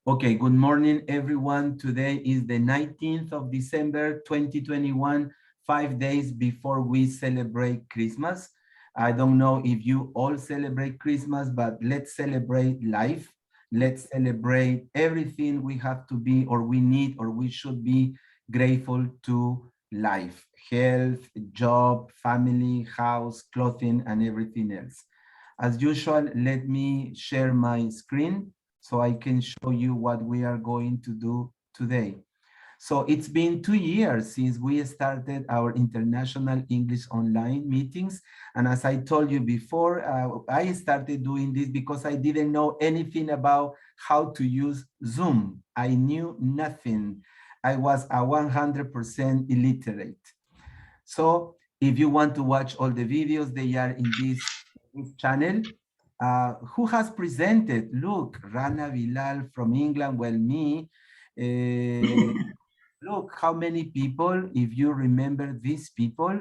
Okay, good morning, everyone. Today is the 19th of December, 2021, 5 days before we celebrate Christmas. I don't know if you all celebrate Christmas, but let's celebrate life. Let's celebrate everything we have to be, or we need, or we should be grateful to life, health, job, family, house, clothing, and everything else. As usual, let me share my screen so I can show you what we are going to do today. So it's been 2 years since we started our international English online meetings. And as I told you before, I started doing this because I didn't know anything about how to use Zoom. I knew nothing. I was a 100% illiterate. So if you want to watch all the videos, they are in this channel. Who has presented? Look, Rana Bilal from England, well, me. Look, how many people, if you remember these people,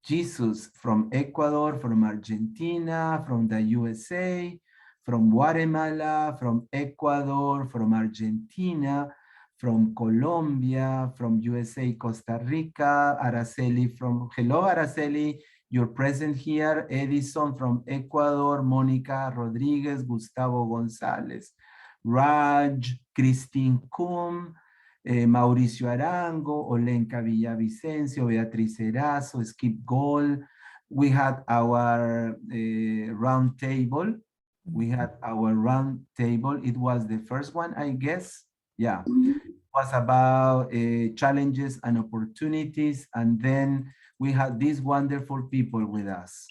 Jesus from Ecuador, from Argentina, from the USA, from Guatemala, from Ecuador, from Argentina, from Colombia, from USA, Costa Rica, Araceli from, hello Araceli, you're present here, Edison from Ecuador, Monica Rodriguez, Gustavo Gonzalez, Raj, Christine Kum, Mauricio Arango, Olenka Villavicencio, Beatriz Erazo, Skip Gold. We had our round table. We had our round table. It was the first one, I guess. Yeah. It was about challenges and opportunities. And then we had these wonderful people with us.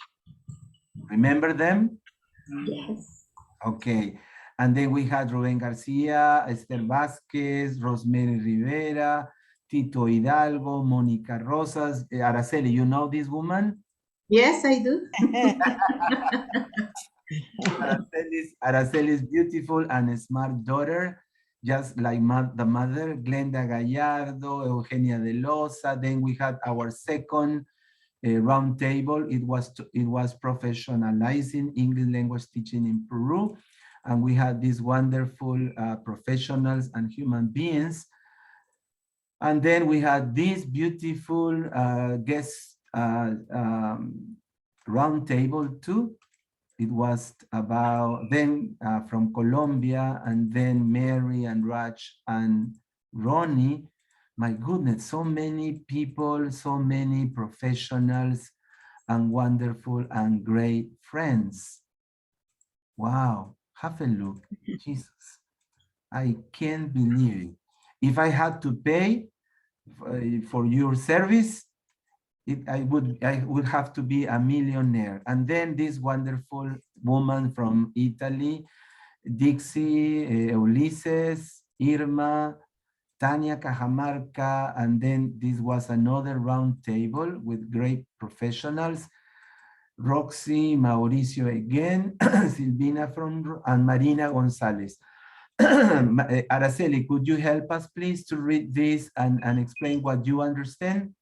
Remember them? Yes. Okay. And then we had Rubén García, Esther Vázquez, Rosemary Rivera, Tito Hidalgo, Mónica Rosas, Araceli, you know this woman? Yes, I do. Araceli's beautiful and smart daughter, just like the mother, Glenda Gallardo, Eugenia de Loza. Then we had our second round table. It was professionalizing English language teaching in Peru. And we had these wonderful professionals and human beings. And then we had this beautiful guest round table too. It was about then from Colombia, and then Mary and Raj and Ronnie. My goodness, so many people, so many professionals and wonderful and great friends. Wow, have a look. Jesus, I can't believe it. If I had to pay for your service, I would have to be a millionaire. And then this wonderful woman from Italy, Dixie, Ulysses, Irma, Tania Cajamarca, and then this was another round table with great professionals. Roxy, Mauricio again, Silvina from, and Marina Gonzalez. Araceli, could you help us please to read this and explain what you understand?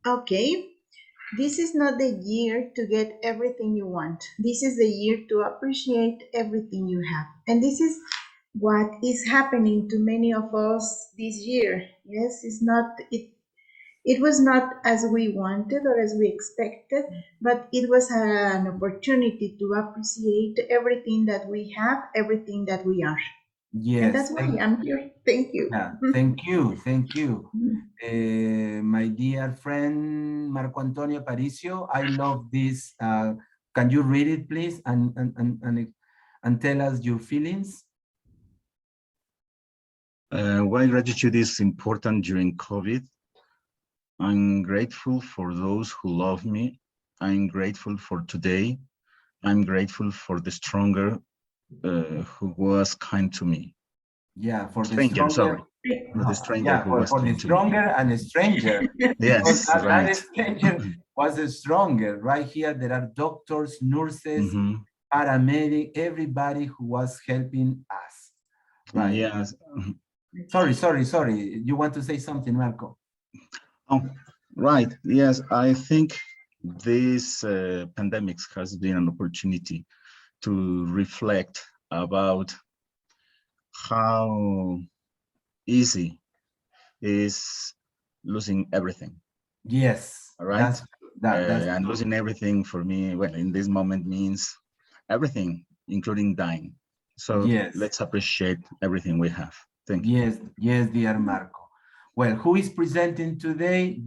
Okay. This is not the year to get everything you want. This is the year to appreciate everything you have. And this is what is happening to many of us this year. Yes, it was not as we wanted or as we expected, but it was an opportunity to appreciate everything that we have, everything that we are. And Yes, that's why I'm here. Thank you. yeah, thank you, thank you. My dear friend Marco Antonio Aparicio, I love this. Can you read it, please, and tell us your feelings? Why gratitude is important during COVID. I'm grateful for those who love me. I'm grateful for today. I'm grateful for the stronger who was kind to me. Yeah, for the Stranger, sorry. stronger. For the stranger Yeah, who was for the kind to me. stronger and a stranger. Because Yes, right. that stranger was a stronger. Right here, there are doctors, nurses, paramedic, everybody who was helping us. Right. Yes. Sorry. You want to say something, Marco? Oh, right. Yes, I think this pandemic has been an opportunity to reflect about how easy is losing everything. Yes, All right. that's And losing everything for me, well, in this moment means everything, including dying. So yes. let's appreciate everything we have. Thank you. Yes, yes, dear Marco. Well, who is presenting today?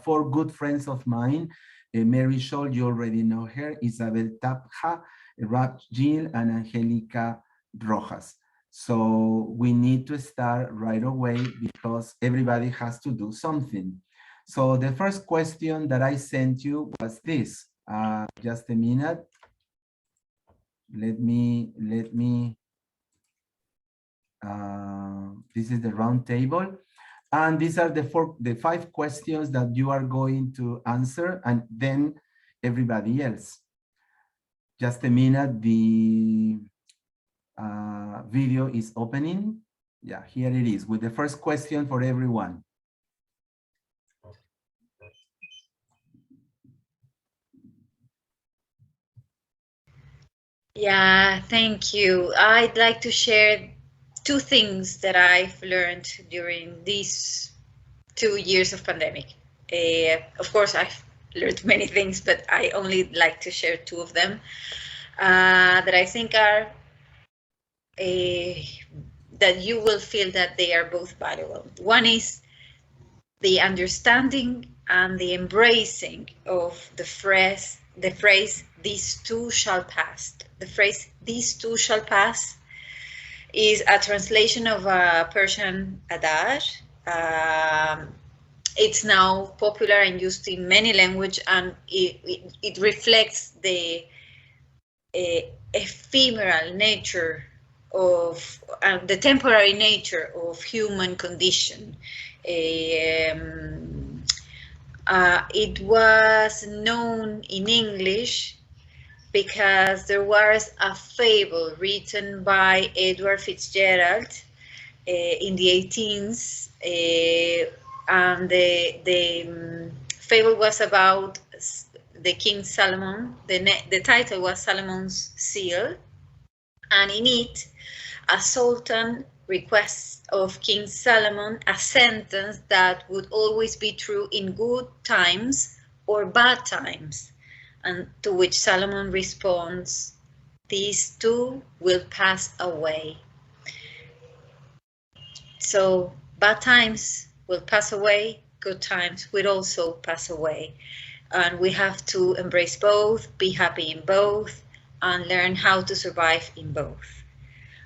Four good friends of mine. Mary Scholl, you already know her, Isabel Tapja, Rap Jill, and Angelica Rojas. So we need to start right away because everybody has to do something. So the first question that I sent you was this. Just a minute. Let me, this is the round table. And these are the five questions that you are going to answer, and then everybody else. Just a minute, the video is opening. Yeah, here it is with the first question for everyone. Yeah, thank you. I'd like to share two things that I've learned during these 2 years of pandemic. Of course, I've learned many things, but I only like to share two of them that I think are that you will feel that they are both valuable. One is the understanding and the embracing of the phrase "these too shall pass." The phrase "these too shall pass" is a translation of a Persian adage. It's now popular and used in many languages, and it reflects the ephemeral nature of the temporary nature of human condition. It was known in English because there was a fable written by Edward Fitzgerald in the 18th, and the fable was about the King Solomon. The title was Solomon's Seal, and in it, a sultan requests of King Solomon a sentence that would always be true in good times or bad times, and to which Solomon responds, "These too will pass away." So bad times will pass away, good times will also pass away. And we have to embrace both, be happy in both, and learn how to survive in both.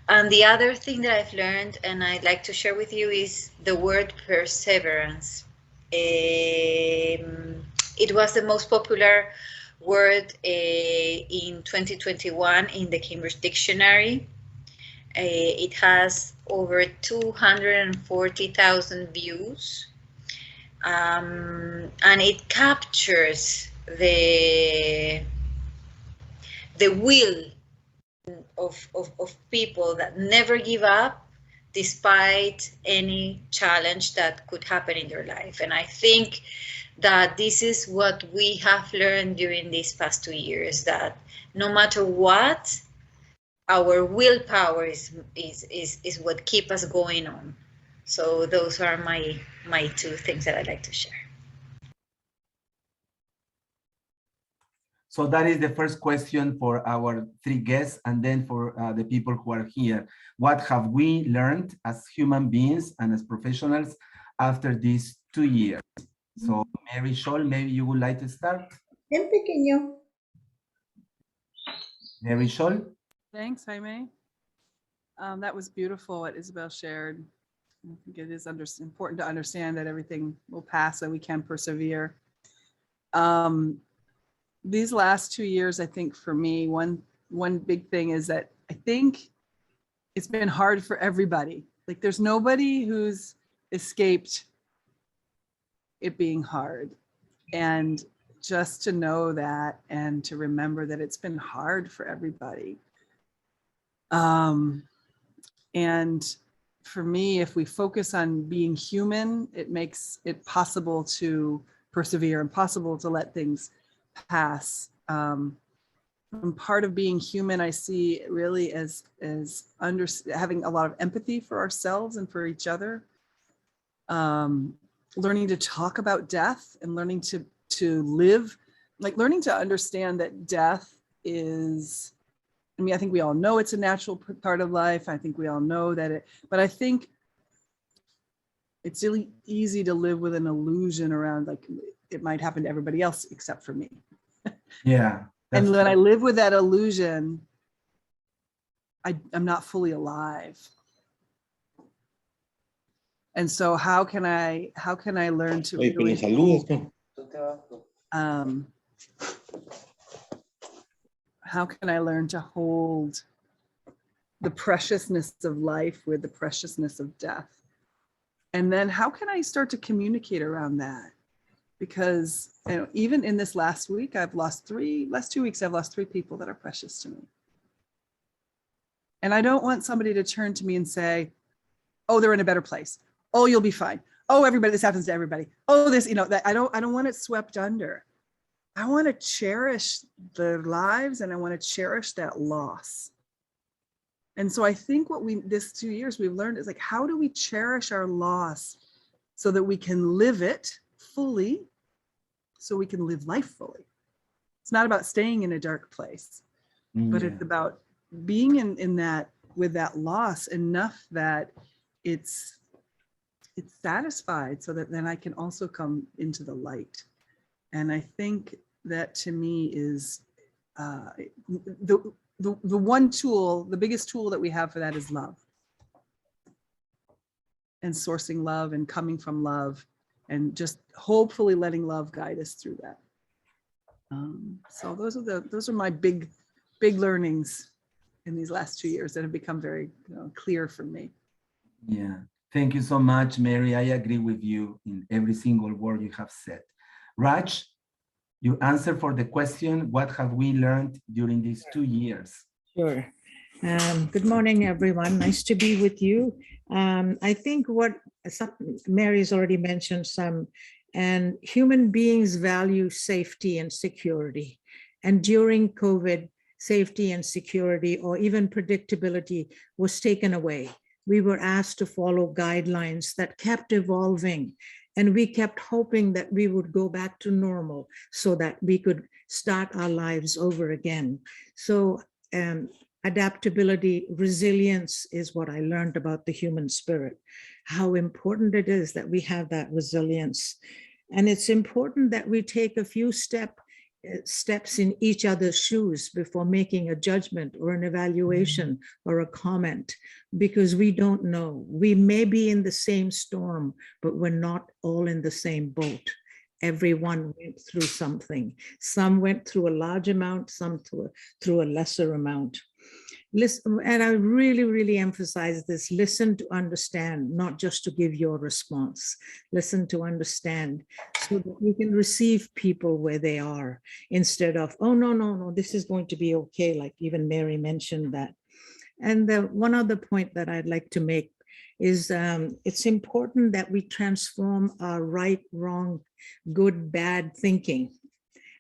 And the other thing that I've learned and I'd like to share with you is the word perseverance. It was the most popular word in 2021 in the Cambridge Dictionary. It has over 240,000 views, and it captures the will of people that never give up despite any challenge that could happen in their life. And I think that this is what we have learned during these past 2 years, that no matter what, our willpower is what keeps us going on. So those are my two things that I'd like to share. So that is the first question for our three guests, and then for the people who are here. What have we learned as human beings and as professionals after these 2 years? So Mary Scholl, maybe you would like to start? En pequeño. Mary Scholl? Thanks, Jaime. That was beautiful what Isabel shared. I think it is important to understand that everything will pass and we can persevere. These last 2 years, I think for me, one big thing is that I think it's been hard for everybody. Like there's nobody who's escaped it being hard. And just to know that and to remember that it's been hard for everybody. And for me, if we focus on being human, it makes it possible to persevere and possible to let things pass. part of being human, I see really as having a lot of empathy for ourselves and for each other. Learning to talk about death and learning to live, like learning to understand that death is, I mean, I think we all know it's a natural part of life. I think we all know that but I think it's really easy to live with an illusion around like it might happen to everybody else except for me. Yeah. And when I live with that illusion, I'm not fully alive. And so how can I learn to really how can I learn to hold the preciousness of life with the preciousness of death? And then how can I start to communicate around that? Because even in this last week, last 2 weeks, I've lost 3 people that are precious to me. And I don't want somebody to turn to me and say, oh, they're in a better place. Oh, you'll be fine. Oh, everybody, this happens to everybody. Oh, this, that I don't want it swept under. I want to cherish their lives and I want to cherish that loss. And so I think what this 2 years we've learned is like, how do we cherish our loss so that we can live it fully, so we can live life fully? It's not about staying in a dark place, but it's about being in that, with that loss enough that it's satisfied so that then I can also come into the light. And I think that to me is the one tool, the biggest tool that we have for that is love. And sourcing love and coming from love and just hopefully letting love guide us through that. So those are my big learnings in these last 2 years that have become very clear for me. Yeah, thank you so much, Mary. I agree with you in every single word you have said. Raj, you answer for the question, what have we learned during these 2 years? Sure. Good morning, everyone. Nice to be with you. I think Mary's already mentioned some, and human beings value safety and security. And during COVID, safety and security, or even predictability, was taken away. We were asked to follow guidelines that kept evolving, and we kept hoping that we would go back to normal so that we could start our lives over again. So adaptability, resilience is what I learned about the human spirit, how important it is that we have that resilience. And it's important that we take a few steps in each other's shoes before making a judgment or an evaluation or a comment, because we don't know. We may be in the same storm, but we're not all in the same boat. Everyone went through something. Some went through a large amount, some through a lesser amount. Listen, and I really, really emphasize this: listen to understand, not just to give your response. Listen to understand so that you can receive people where they are, instead of, oh, no, this is going to be okay, like even Mary mentioned that. And the one other point that I'd like to make is it's important that we transform our right, wrong, good, bad thinking.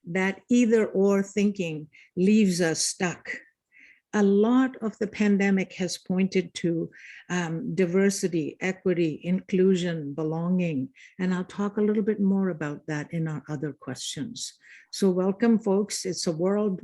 That either or thinking leaves us stuck. A lot of the pandemic has pointed to diversity, equity, inclusion, belonging, and I'll talk a little bit more about that in our other questions. So welcome, folks. It's a world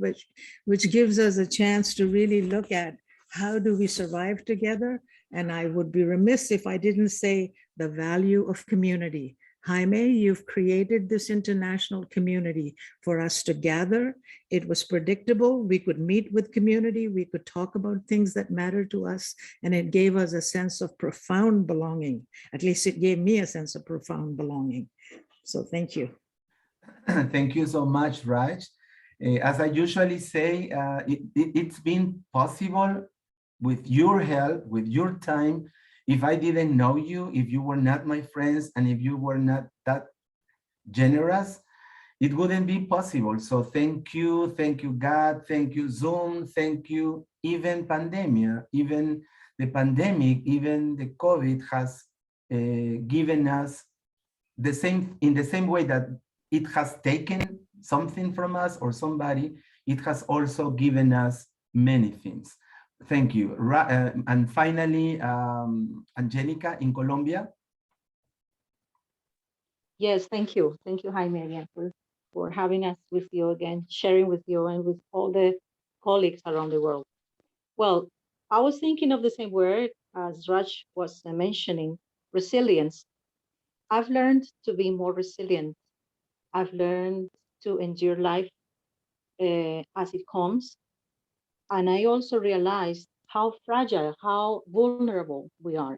which gives us a chance to really look at how do we survive together. And I would be remiss if I didn't say the value of community. Jaime, you've created this international community for us to gather. It was predictable. We could meet with community. We could talk about things that matter to us. And it gave us a sense of profound belonging. At least it gave me a sense of profound belonging. So thank you. Thank you so much, Raj. As I usually say, it's been possible with your help, with your time. If I didn't know you, if you were not my friends, and if you were not that generous, it wouldn't be possible. So thank you, God, thank you, Zoom, thank you, even pandemia, even the pandemic, even the COVID has given us in the same way that it has taken something from us or somebody, it has also given us many things. Thank you. And finally, Angelica in Colombia. Yes, thank you. Thank you, Jaime, again, for having us with you again, sharing with you and with all the colleagues around the world. Well, I was thinking of the same word as Raj was mentioning, resilience. I've learned to be more resilient. I've learned to endure life as it comes. And I also realized how fragile, how vulnerable we are.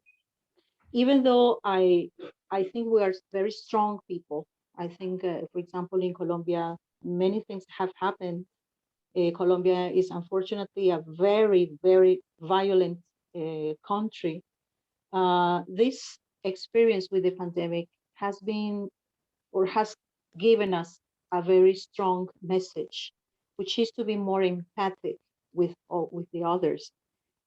Even though I think we are very strong people. I think, for example, in Colombia, many things have happened. Colombia is unfortunately a very, very violent country. This experience with the pandemic has been or has given us a very strong message, which is to be more empathic with the others,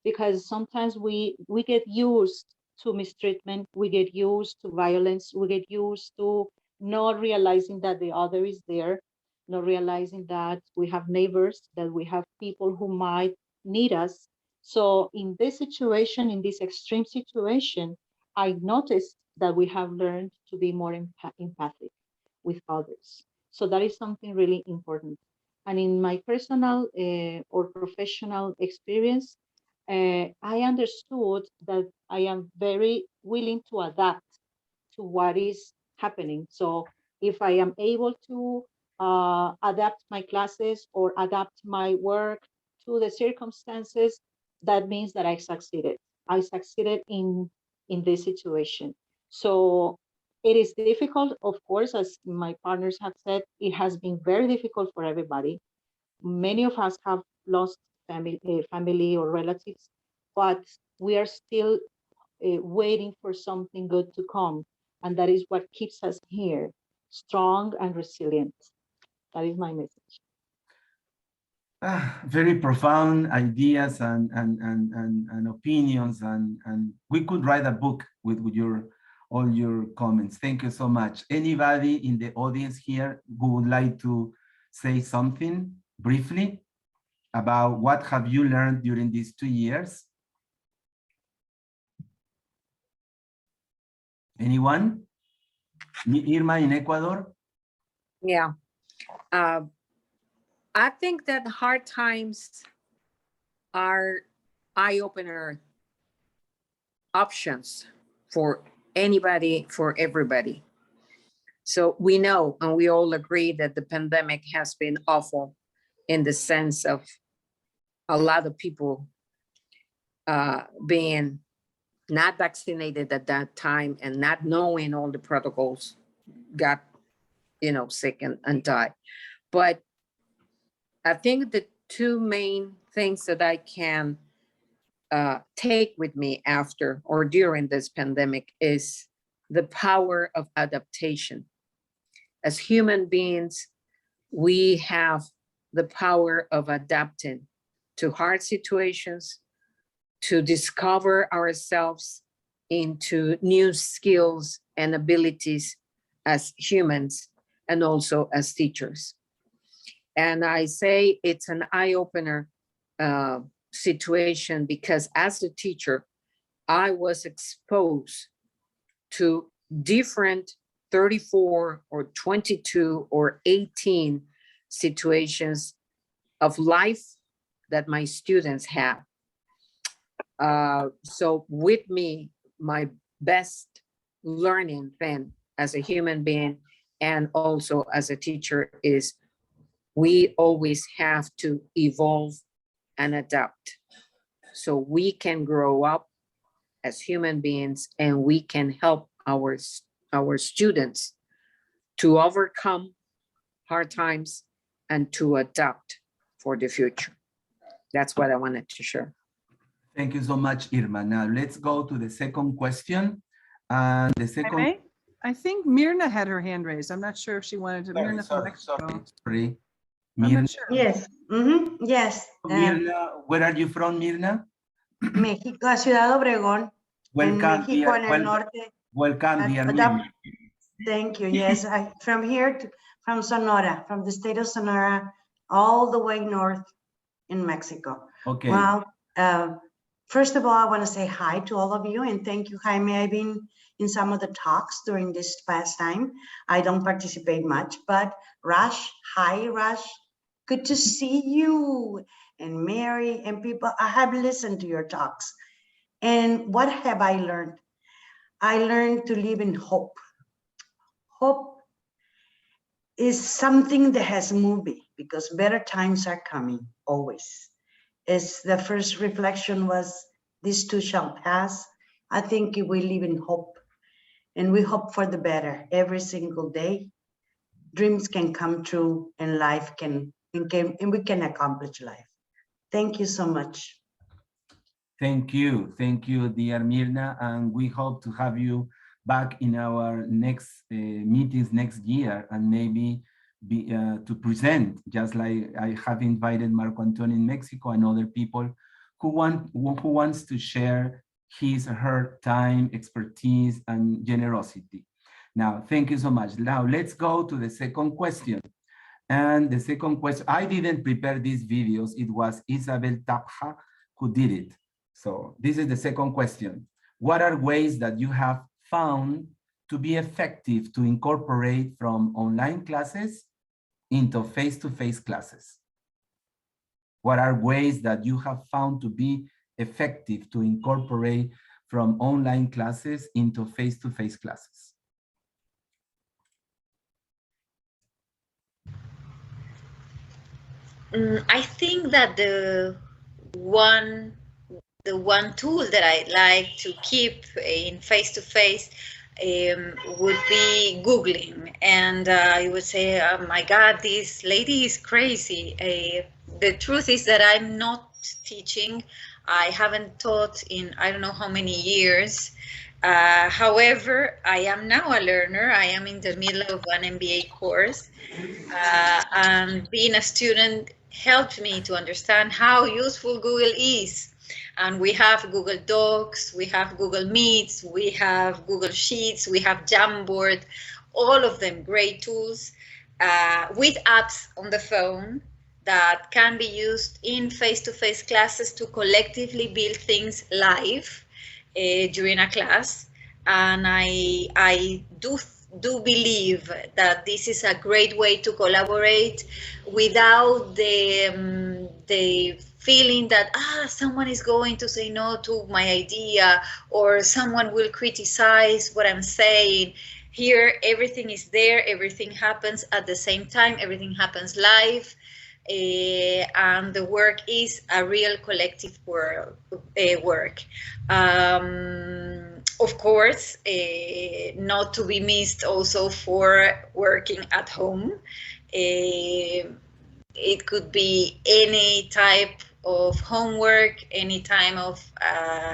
because sometimes we get used to mistreatment, we get used to violence, we get used to not realizing that the other is there, not realizing that we have neighbors, that we have people who might need us. So in this situation, in this extreme situation, I noticed that we have learned to be more empathic with others. So that is something really important. And in my personal or professional experience, I understood that I am very willing to adapt to what is happening. So if I am able to adapt my classes or adapt my work to the circumstances, that means that I succeeded. I succeeded in this situation. So it is difficult, of course, as my partners have said, it has been very difficult for everybody. Many of us have lost family or relatives, but we are still waiting for something good to come. And that is what keeps us here, strong and resilient. That is my message. Very profound ideas and opinions, and we could write a book with all your comments. Thank you so much. Anybody in the audience here who would like to say something briefly about what have you learned during these 2 years? Anyone? Irma in Ecuador? Yeah. I think that hard times are eye-opener options for anybody, for everybody. So we know, and we all agree that the pandemic has been awful in the sense of a lot of people being not vaccinated at that time and not knowing all the protocols, got, sick and died. But I think the two main things that I can take with me after or during this pandemic is the power of adaptation. As human beings, we have the power of adapting to hard situations, to discover ourselves into new skills and abilities as humans and also as teachers. And I say it's an eye-opener situation because as a teacher, I was exposed to different 34 or 22 or 18 situations of life that my students have. So with me, my best learning then as a human being and also as a teacher is we always have to evolve and adapt so we can grow up as human beings and we can help our students to overcome hard times and to adapt for the future. That's what I wanted to share. Thank you so much, Irma. Now let's go to the second question. And the second... I think Mirna had her hand raised. I'm not sure if she wanted to. Sorry. I'm not sure. Yes. Yes. Mirna, where are you from, Mirna? México, Ciudad Obregón. Welcome, México, dear. en el norte. Welcome, dear Mirna. Thank you. Yes, from here from Sonora, from the state of Sonora, all the way north in Mexico. Okay. Well, first of all, I want to say hi to all of you and thank you, Jaime. I've been in some of the talks during this past time. I don't participate much, but Rush, hi, Rush. Good to see you. And Mary and people, I have listened to your talks. And what have I learned? I learned to live in hope. Hope is something that has moved me because better times are coming always. As the first reflection was, this too shall pass. I think we live in hope and we hope for the better every single day. Dreams can come true and life can and we can accomplish life. Thank you so much. Thank you, dear Mirna, and we hope to have you back in our next meetings next year, and maybe to present, just like I have invited Marco Antonio in Mexico and other people who wants to share his or her time, expertise, and generosity. Now, thank you so much. Now, let's go to the second question. And the second question, I didn't prepare these videos. It was Isabel Tapja who did it. So this is the second question. What are ways that you have found to be effective to incorporate from online classes into face-to-face classes? What are ways that you have found to be effective to incorporate from online classes into face-to-face classes? I think that the one tool that I like to keep in face-to-face would be Googling. And I would say, oh my God, this lady is crazy. The truth is that I'm not teaching. I haven't taught in I don't know how many years. However, I am now a learner. I am in the middle of an MBA course. And being a student helped me to understand how useful Google is. And we have Google Docs, we have Google Meets, we have Google Sheets, we have Jamboard, all of them great tools with apps on the phone that can be used in face-to-face classes to collectively build things live during a class. And I do believe that this is a great way to collaborate without the feeling that someone is going to say no to my idea or someone will criticize what I'm saying. Here, everything is there, everything happens at the same time, everything happens live. And the work is a real collective work. Of course, not to be missed also for working at home. It could be any type of homework, any time of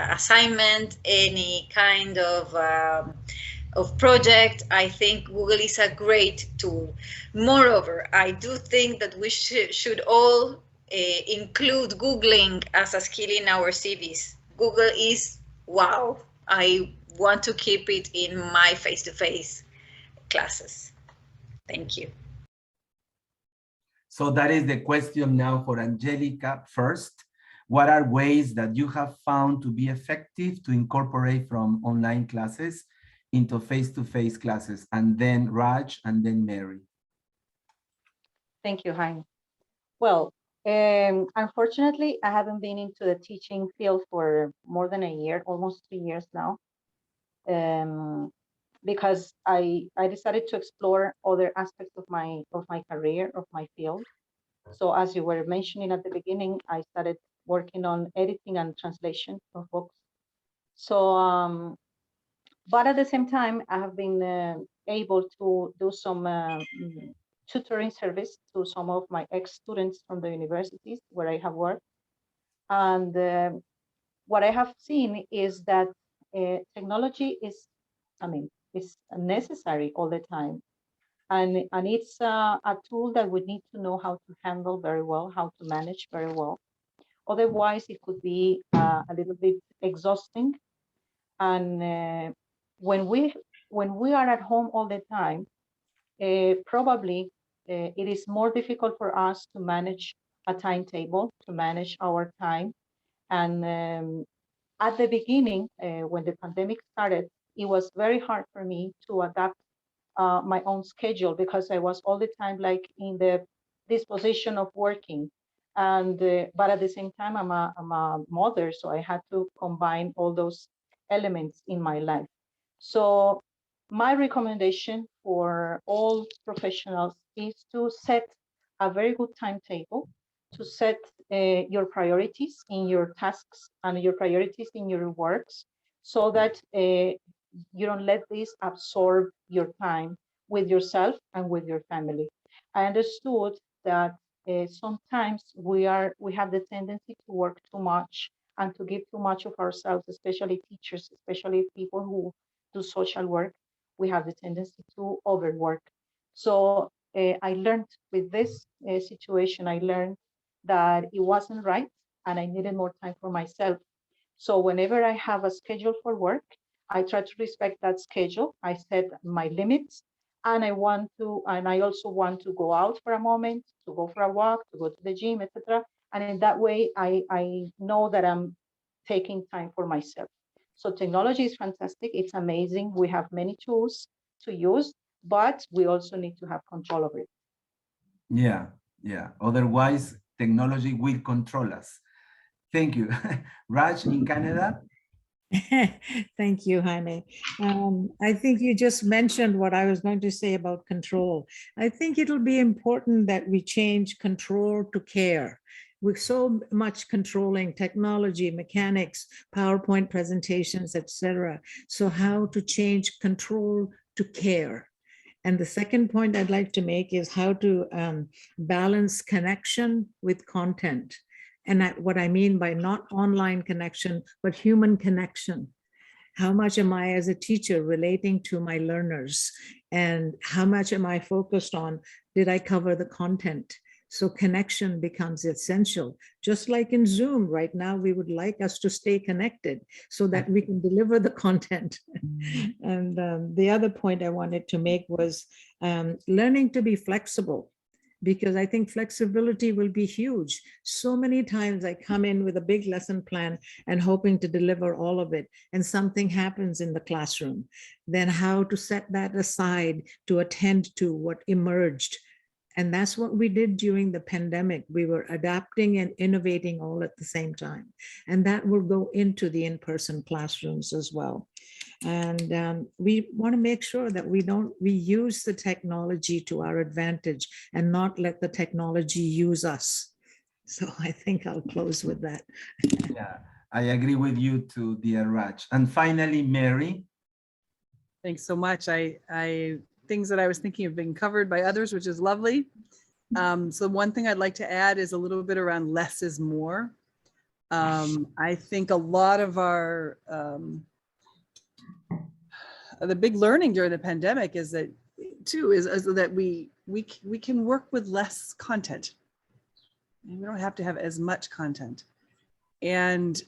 assignment, any kind of project. I think Google is a great tool. Moreover, I do think that we should all include Googling as a skill in our CVs. Google is wow. I want to keep it in my face-to-face classes. Thank you. So that is the question now for Angelica first. What are ways that you have found to be effective to incorporate from online classes into face-to-face classes? And then Raj, and then Mary. Thank you, Jaime. Well, unfortunately, I haven't been into the teaching field for more than a year, almost 3 years now, because I decided to explore other aspects of my career, of my field. So as you were mentioning at the beginning, I started working on editing and translation of books. So, but at the same time, I have been able to do some tutoring service to some of my ex-students from the universities where I have worked. And what I have seen is that technology is, is necessary all the time. And it's a tool that we need to know how to handle very well, how to manage very well. Otherwise, it could be a little bit exhausting. And when we are at home all the time, probably it is more difficult for us to manage a timetable, to manage our time. And at the beginning, when the pandemic started, it was very hard for me to adapt my own schedule because I was all the time like in the disposition of working. And but at the same time, I'm a mother, so I had to combine all those elements in my life. So my recommendation for all professionals is to set a very good timetable, to set your priorities in your tasks and your priorities in your works, so that you don't let this absorb your time with yourself and with your family. I understood that sometimes we have the tendency to work too much and to give too much of ourselves, especially teachers, especially people who do social work. We have the tendency to overwork. So I learned with this situation, I learned that it wasn't right and I needed more time for myself. So whenever I have a schedule for work, I try to respect that schedule. I set my limits, and I also want to go out for a moment, to go for a walk, to go to the gym, etc. And in that way, I know that I'm taking time for myself. So technology is fantastic. It's amazing. We have many tools to use, but we also need to have control over it. Yeah, yeah. Otherwise, technology will control us. Thank you. Raj, in Canada? Thank you, Jaime. I think you just mentioned what I was going to say about control. I think it'll be important that we change control to care. With so much controlling technology, mechanics, PowerPoint presentations, etc. So how to change control to care? And the second point I'd like to make is how to balance connection with content. And what I mean by not online connection, but human connection. How much am I as a teacher relating to my learners? And how much am I focused on, did I cover the content? So connection becomes essential. Just like in Zoom right now, we would like us to stay connected so that we can deliver the content. And the other point I wanted to make was learning to be flexible, because I think flexibility will be huge. So many times I come in with a big lesson plan and hoping to deliver all of it, and something happens in the classroom. Then how to set that aside to attend to what emerged. And that's what we did during the pandemic. We were adapting and innovating all at the same time. And that will go into the in-person classrooms as well. And we want to make sure that we use the technology to our advantage and not let the technology use us. So I think I'll close with that. Yeah, I agree with you too, dear Raj. And finally, Mary. Thanks so much. Things that I was thinking have been covered by others, which is lovely. So one thing I'd like to add is a little bit around less is more. I think a lot of our, the big learning during the pandemic is that we can work with less content. We don't have to have as much content. And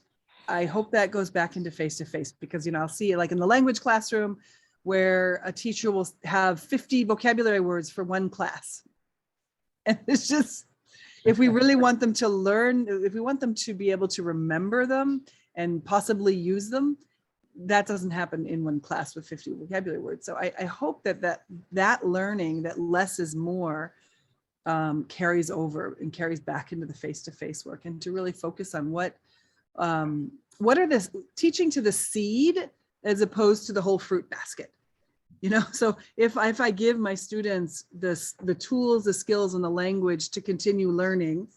I hope that goes back into face-to-face, because, I'll see it like in the language classroom where a teacher will have 50 vocabulary words for one class. And it's just, if we really want them to learn, if we want them to be able to remember them and possibly use them, that doesn't happen in one class with 50 vocabulary words. So I hope that learning, that less is more, carries over and carries back into the face-to-face work, and to really focus on what are this teaching to the seed as opposed to the whole fruit basket. So if I give my students the tools, the skills, and the language to continue learning,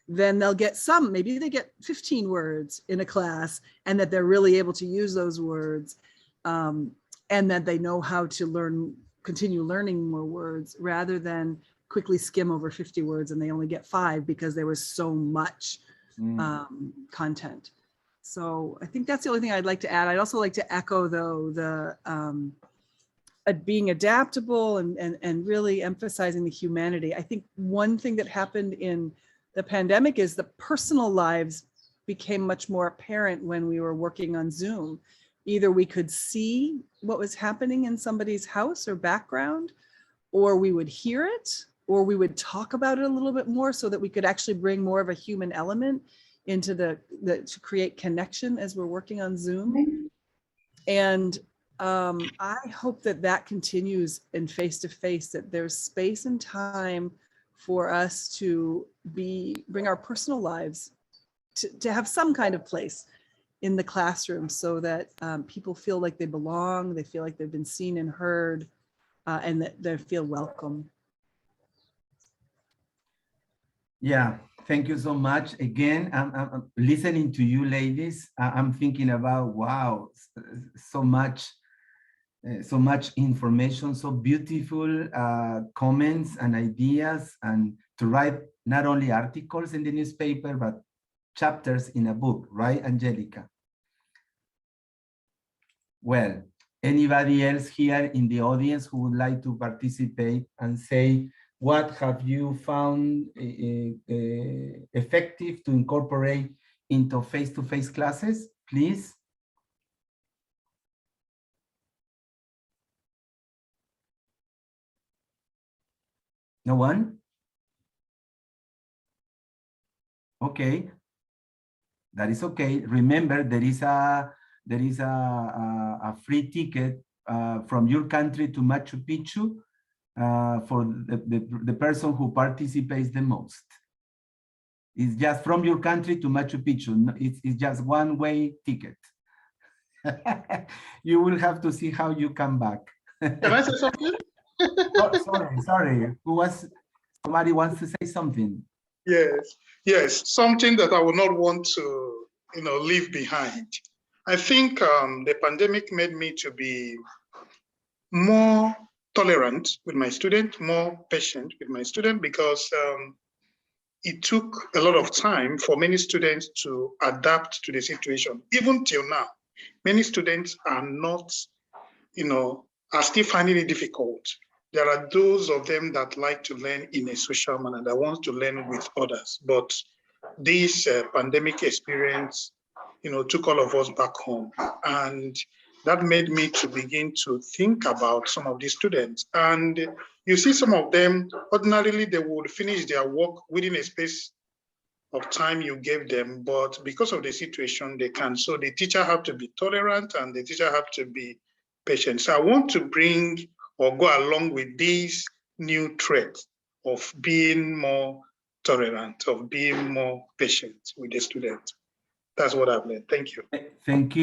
then they'll get maybe they get 15 words in a class, and that they're really able to use those words, and that they know how to continue learning more words, rather than quickly skim over 50 words and they only get 5 because there was so much content. So I think that's the only thing I'd like to add. I'd also like to echo, though, the being adaptable and really emphasizing the humanity. I think one thing that happened in the pandemic is the personal lives became much more apparent when we were working on Zoom. Either we could see what was happening in somebody's house or background, or we would hear it, or we would talk about it a little bit more so that we could actually bring more of a human element into the to create connection as we're working on Zoom. And I hope that that continues in face-to-face, that there's space and time for us to bring our personal lives to have some kind of place in the classroom, so that people feel like they belong, they feel like they've been seen and heard, and that they feel welcome. Yeah, thank you so much. Again, I'm listening to you ladies. I'm thinking about, wow, so much information, so beautiful comments and ideas, and to write not only articles in the newspaper, but chapters in a book, right, Angelica? Well, anybody else here in the audience who would like to participate and say, what have you found effective to incorporate into face-to-face classes, please? No one? Okay, that is okay. Remember, there is a free ticket from your country to Machu Picchu for the person who participates the most. It's just from your country to Machu Picchu. It's just one-way ticket. You will have to see how you come back. Can I say something? Oh, sorry. Somebody wants to say something. Yes, something that I would not want to, leave behind. I think the pandemic made me to be more tolerant with my student, more patient with my student, because it took a lot of time for many students to adapt to the situation. Even till now, many students are not, are still finding it difficult. There are those of them that like to learn in a social manner, that want to learn with others. But this pandemic experience, took all of us back home. And that made me to begin to think about some of these students. And you see some of them, ordinarily, they would finish their work within a space of time you gave them, but because of the situation, they can. So the teacher have to be tolerant and the teacher have to be patient. So I want to bring or go along with this new trait of being more tolerant, of being more patient with the student. That's what I've learned. Thank you. Thank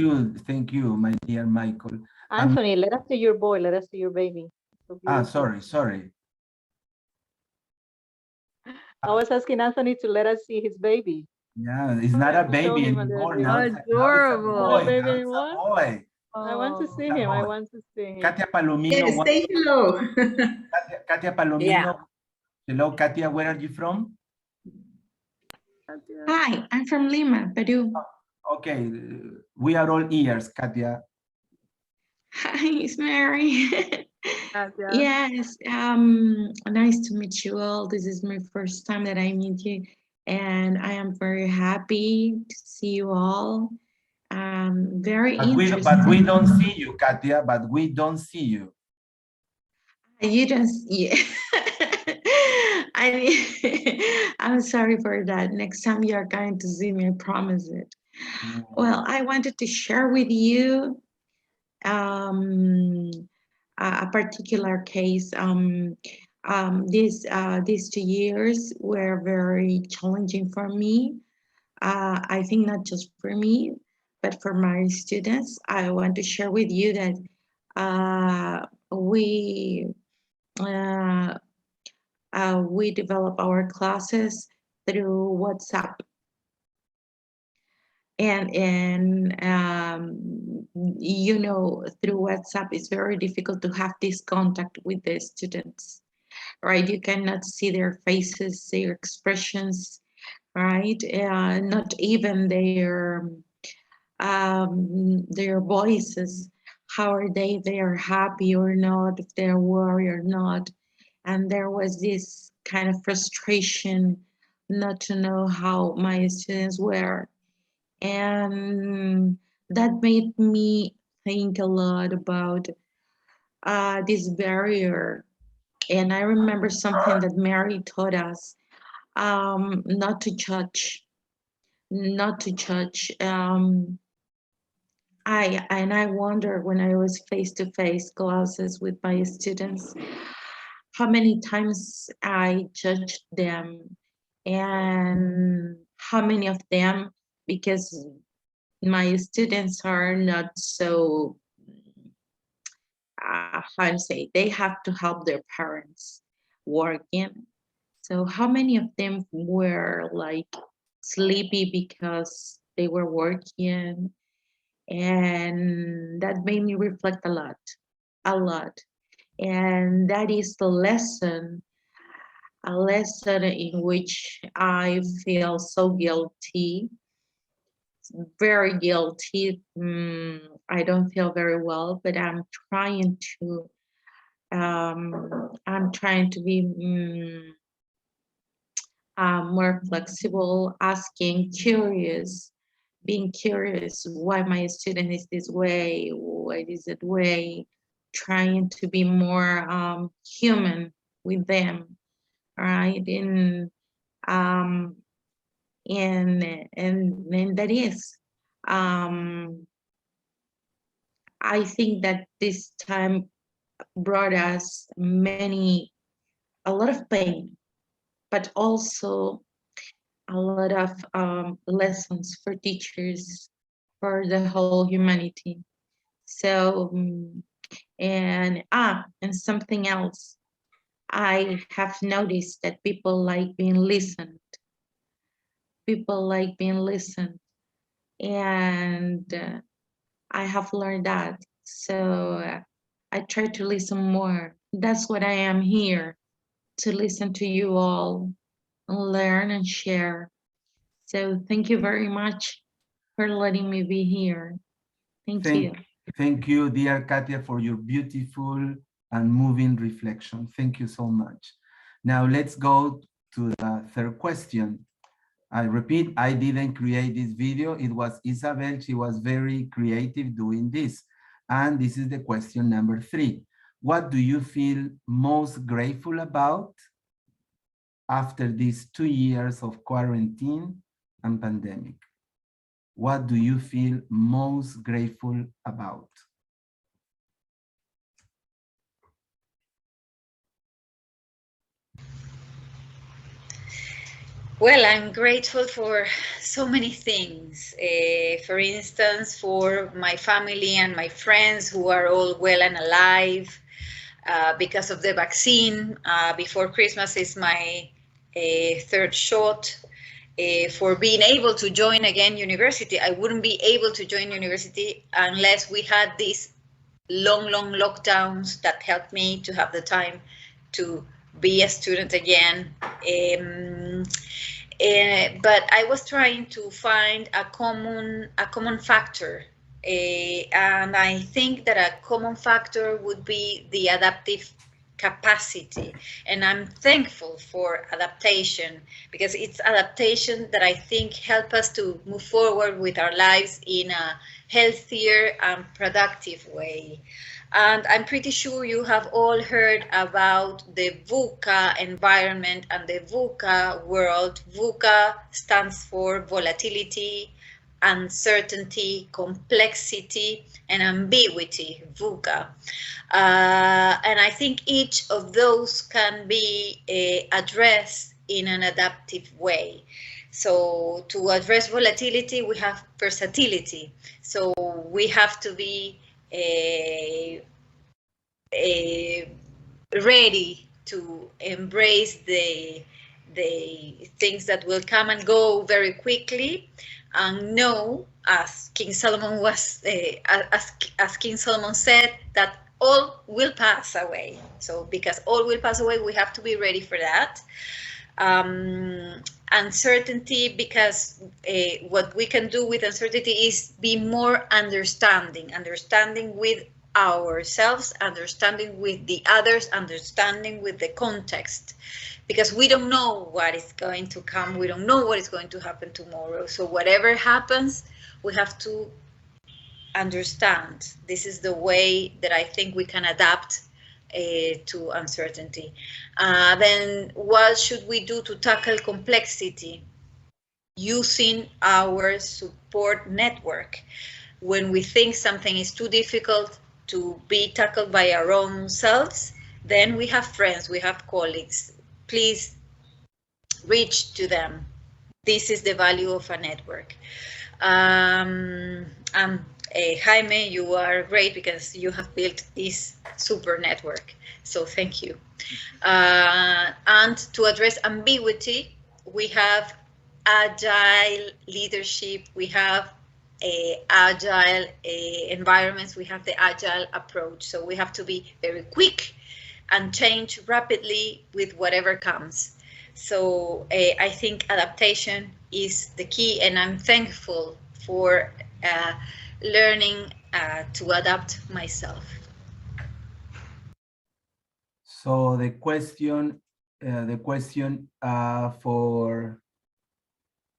you, my dear Michael. Anthony, let us see your boy, let us see your baby. So sorry. I was asking Anthony to let us see his baby. Yeah, it's not a baby anymore. Now it's Adorable. a boy. I want to see him. I want to see him. Katia Palomino. Yes, say hello. Katia Palomino. Yeah. Hello, Katia, where are you from? Hi, I'm from Lima, Peru. Okay, we are all ears, Katia. Hi, it's Mary. Yes, nice to meet you all. This is my first time that I meet you, and I am very happy to see you all. Very interesting. But we don't see you, Katia, but we don't see you. You just, yeah. I'm sorry for that. Next time you're going to see me, I promise it. Well, I wanted to share with you a particular case. These 2 years were very challenging for me. I think not just for me, but for my students. I want to share with you that we develop our classes through WhatsApp. And through WhatsApp, it's very difficult to have this contact with the students, right? You cannot see their faces, their expressions, right? Not even their voices. How are they? They are happy or not? If they're worried or not? And there was this kind of frustration not to know how my students were. And that made me think a lot about this barrier And I remember something that Mary taught us, not to judge, not to judge. I wonder when I was face-to-face classes with my students, how many times I judged them, and how many of them, because my students are not so, how to say, they have to help their parents working. So how many of them were like sleepy because they were working? And that made me reflect a lot, a lot. And that is the lesson, a lesson in which I feel so guilty, very guilty. I don't feel very well, but I'm trying to be more flexible, asking, curious, being curious why my student is this way, why is it way, trying to be more human with them, right? Um, and that is, I think that this time brought us a lot of pain, but also a lot of lessons for teachers, for the whole humanity. So, and something else, I have noticed that people like being listened. People like being listened, and I have learned that. So I try to listen more. That's what I am here, to listen to you all, and learn and share. So thank you very much for letting me be here. Thank you. Thank you, dear Katia, for your beautiful and moving reflection. Thank you so much. Now let's go to the third question. I repeat, I didn't create this video. It was Isabel. She was very creative doing this. And this is the question number 3. What do you feel most grateful about after these 2 years of quarantine and pandemic? What do you feel most grateful about? Well, I'm grateful for so many things. For instance, for my family and my friends who are all well and alive because of the vaccine. Before Christmas is my 3rd shot. For being able to join again university. I wouldn't be able to join university unless we had these long lockdowns that helped me to have the time to be a student again. But I was trying to find a common factor, and I think that a common factor would be the adaptive capacity, and I'm thankful for adaptation, because it's adaptation that I think help us to move forward with our lives in a healthier and productive way. And I'm pretty sure you have all heard about the VUCA environment and the VUCA world. VUCA stands for volatility, uncertainty, complexity, and ambiguity, VUCA. And I think each of those can be addressed in an adaptive way. So to address volatility, we have versatility. So we have to be ready to embrace the things that will come and go very quickly, and know, as King Solomon was, as King Solomon said, that all will pass away. So because all will pass away, we have to be ready for that. Uncertainty, because what we can do with uncertainty is be more understanding with ourselves, understanding with the others, understanding with the context, because we don't know what is going to come, we don't know what is going to happen tomorrow. So whatever happens, we have to understand. This is the way that I think we can adapt to uncertainty. Then what should we do to tackle complexity? Using our support network. When we think something is too difficult to be tackled by our own selves, then we have friends, we have colleagues. Please reach to them. This is the value of a network. Jaime, you are great because you have built this super network. So thank you. And to address ambiguity, we have agile leadership, we have agile environments, we have the agile approach. So we have to be very quick and change rapidly with whatever comes. So I think adaptation is the key, and I'm thankful for learning to adapt myself. So the question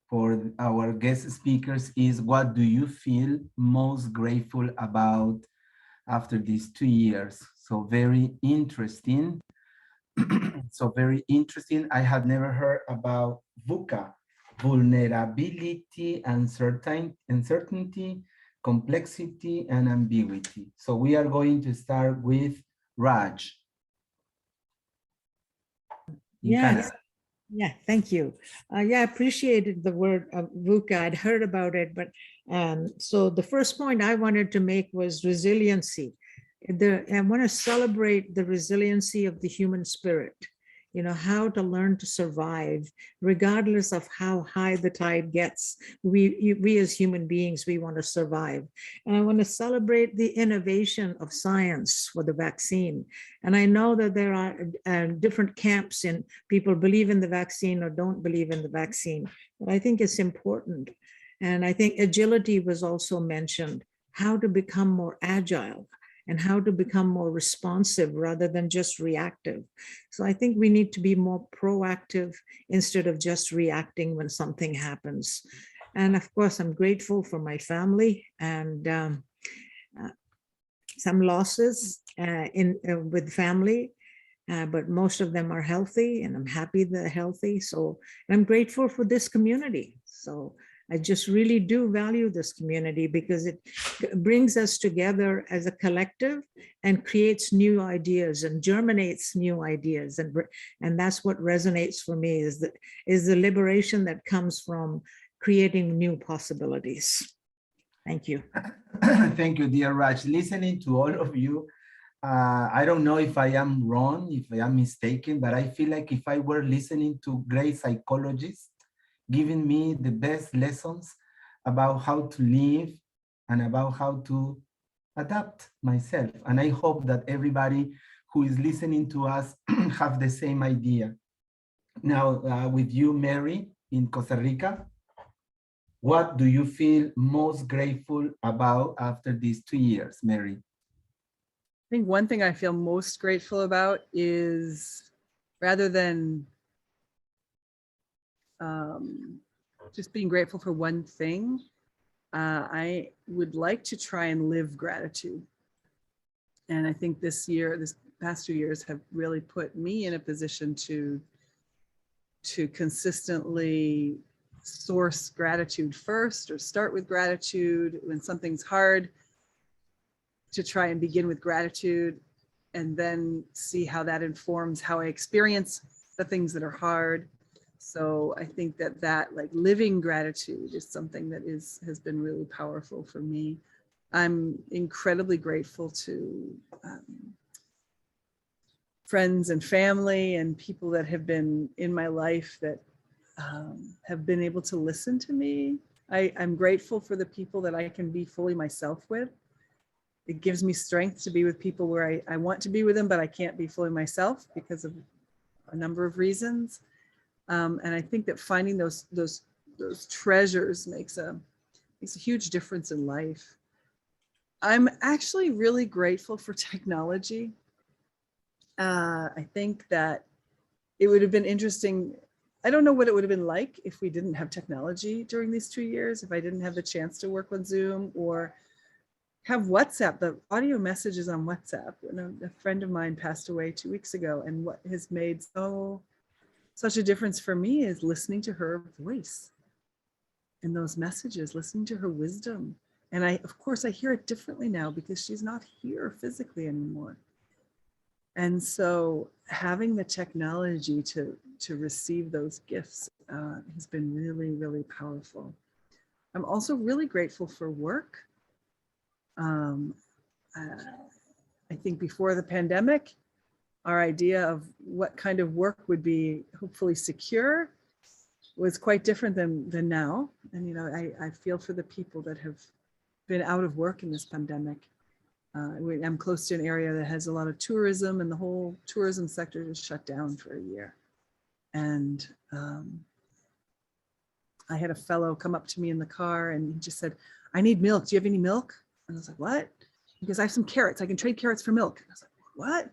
for our guest speakers is, what do you feel most grateful about after these 2 years? So very interesting. So very interesting. I had never heard about VUCA, vulnerability, uncertainty, complexity, and ambiguity. So we are going to start with Raj. Yes. Yeah, thank you. Yeah, I appreciated the word VUCA. I'd heard about it, but so the first point I wanted to make was resiliency. I want to celebrate the resiliency of the human spirit, how to learn to survive regardless of how high the tide gets. We as human beings, we want to survive. And I want to celebrate the innovation of science for the vaccine. And I know that there are different camps, and people believe in the vaccine or don't believe in the vaccine, but I think it's important. And I think agility was also mentioned, how to become more agile and how to become more responsive rather than just reactive. So I think we need to be more proactive instead of just reacting when something happens. And of course, I'm grateful for my family and some losses with family, but most of them are healthy, and I'm happy they're healthy. So I'm grateful for this community. So I just really do value this community because it brings us together as a collective and creates new ideas and germinates new ideas. And that's what resonates for me, is the liberation that comes from creating new possibilities. Thank you. Thank you, dear Raj. Listening to all of you, I don't know if I am wrong, if I am mistaken, but I feel like if I were listening to great psychologists, giving me the best lessons about how to live and about how to adapt myself. And I hope that everybody who is listening to us have the same idea. Now, with you, Mary, in Costa Rica, what do you feel most grateful about after these 2 years, Mary? I think one thing I feel most grateful about is, rather than just being grateful for one thing, I would like to try and live gratitude. And I think this past 2 years have really put me in a position to consistently source gratitude first, or start with gratitude when something's hard, to try and begin with gratitude, and then see how that informs how I experience the things that are hard. So I think that like living gratitude is something that has been really powerful for me. I'm incredibly grateful to friends and family and people that have been in my life that have been able to listen to me. I'm grateful for the people that I can be fully myself with. It gives me strength to be with people where I want to be with them, but I can't be fully myself because of a number of reasons. And I think that finding those treasures makes a huge difference in life. I'm actually really grateful for technology. I think that it would have been interesting. I don't know what it would have been like if we didn't have technology during these 2 years, if I didn't have the chance to work on Zoom or have WhatsApp, the audio messages on WhatsApp. A friend of mine passed away 2 weeks ago, and what has made such a difference for me is listening to her voice in those messages, listening to her wisdom. And of course, I hear it differently now because she's not here physically anymore. And so having the technology to receive those gifts has been really, really powerful. I'm also really grateful for work. I think before the pandemic, our idea of what kind of work would be hopefully secure was quite different than now. And, I feel for the people that have been out of work in this pandemic. I'm close to an area that has a lot of tourism, and the whole tourism sector is shut down for a year. And I had a fellow come up to me in the car and he just said, "I need milk. Do you have any milk?" And I was like, "What?" Because I have some carrots. I can trade carrots for milk. And I was like, "What?"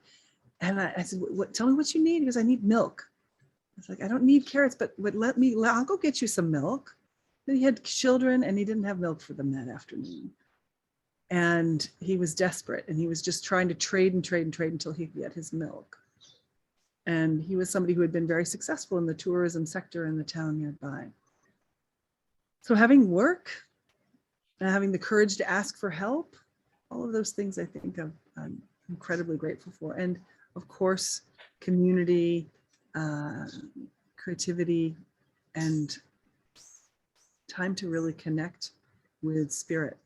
And I said, "What? Tell me what you need." Because I need milk. I was like, "I don't need carrots, but I'll go get you some milk." And he had children and he didn't have milk for them that afternoon. And he was desperate and he was just trying to trade and trade and trade until he could get his milk. And he was somebody who had been very successful in the tourism sector in the town nearby. So having work and having the courage to ask for help, all of those things I think I'm incredibly grateful for. And of course, community, creativity, and time to really connect with spirit.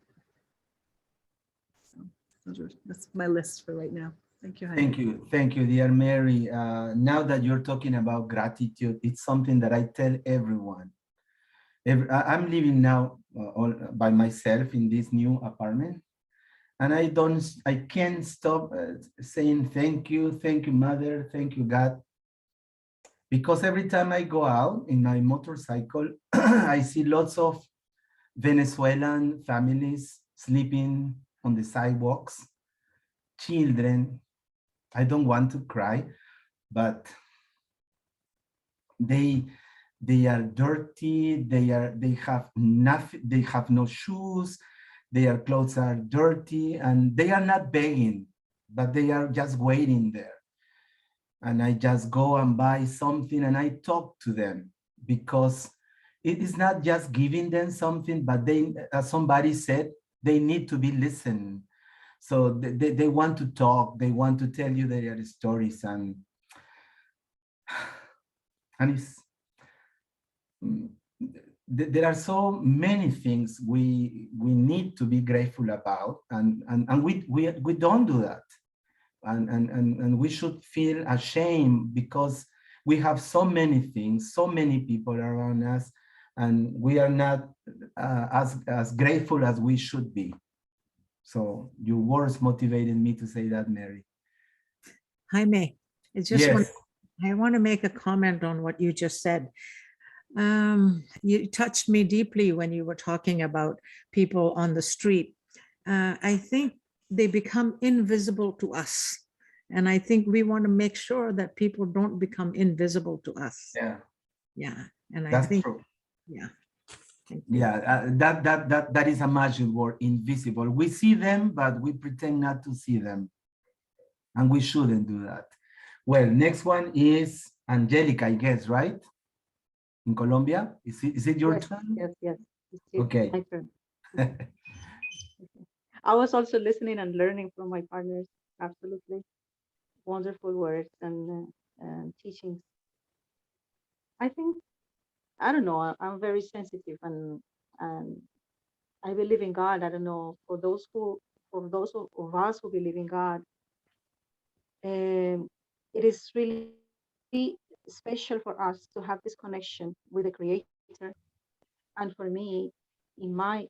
So that's my list for right now. Thank you, Jaime. Thank you, dear Mary. Now that you're talking about gratitude, it's something that I tell everyone. I'm living now all by myself in this new apartment, and I can't stop saying thank you, Mother, thank you, God, because every time I go out in my motorcycle, I see lots of Venezuelan families sleeping on the sidewalks, children. I don't want to cry, but they are dirty. They have nothing. They have no shoes. Their clothes are dirty, and they are not begging, but they are just waiting there. And I just go and buy something, and I talk to them, because it is not just giving them something, but they, as somebody said, they need to be listened. So they want to talk. They want to tell you their stories, and it's, there are so many things we need to be grateful about, and we don't do that, and we should feel ashamed because we have so many things, so many people around us, and we are not as grateful as we should be. So your words motivated me to say that, Mary. Jaime, Yes. I want to make a comment on what you just said. You touched me deeply when you were talking about people on the street. I think they become invisible to us. And I think we want to make sure that people don't become invisible to us. Yeah. Yeah. And That's I think, true. yeah. Yeah, that is a magic word, invisible. We see them, but we pretend not to see them. And we shouldn't do that. Well, next one is Angelica, I guess, right? In Colombia? Is it your turn? Yes. Okay. My turn. I was also listening and learning from my partners. Absolutely wonderful words and teachings. I think, I don't know, I'm very sensitive and I believe in God. I don't know, for those of us who believe in God, it is really special for us to have this connection with the Creator. And for me, in my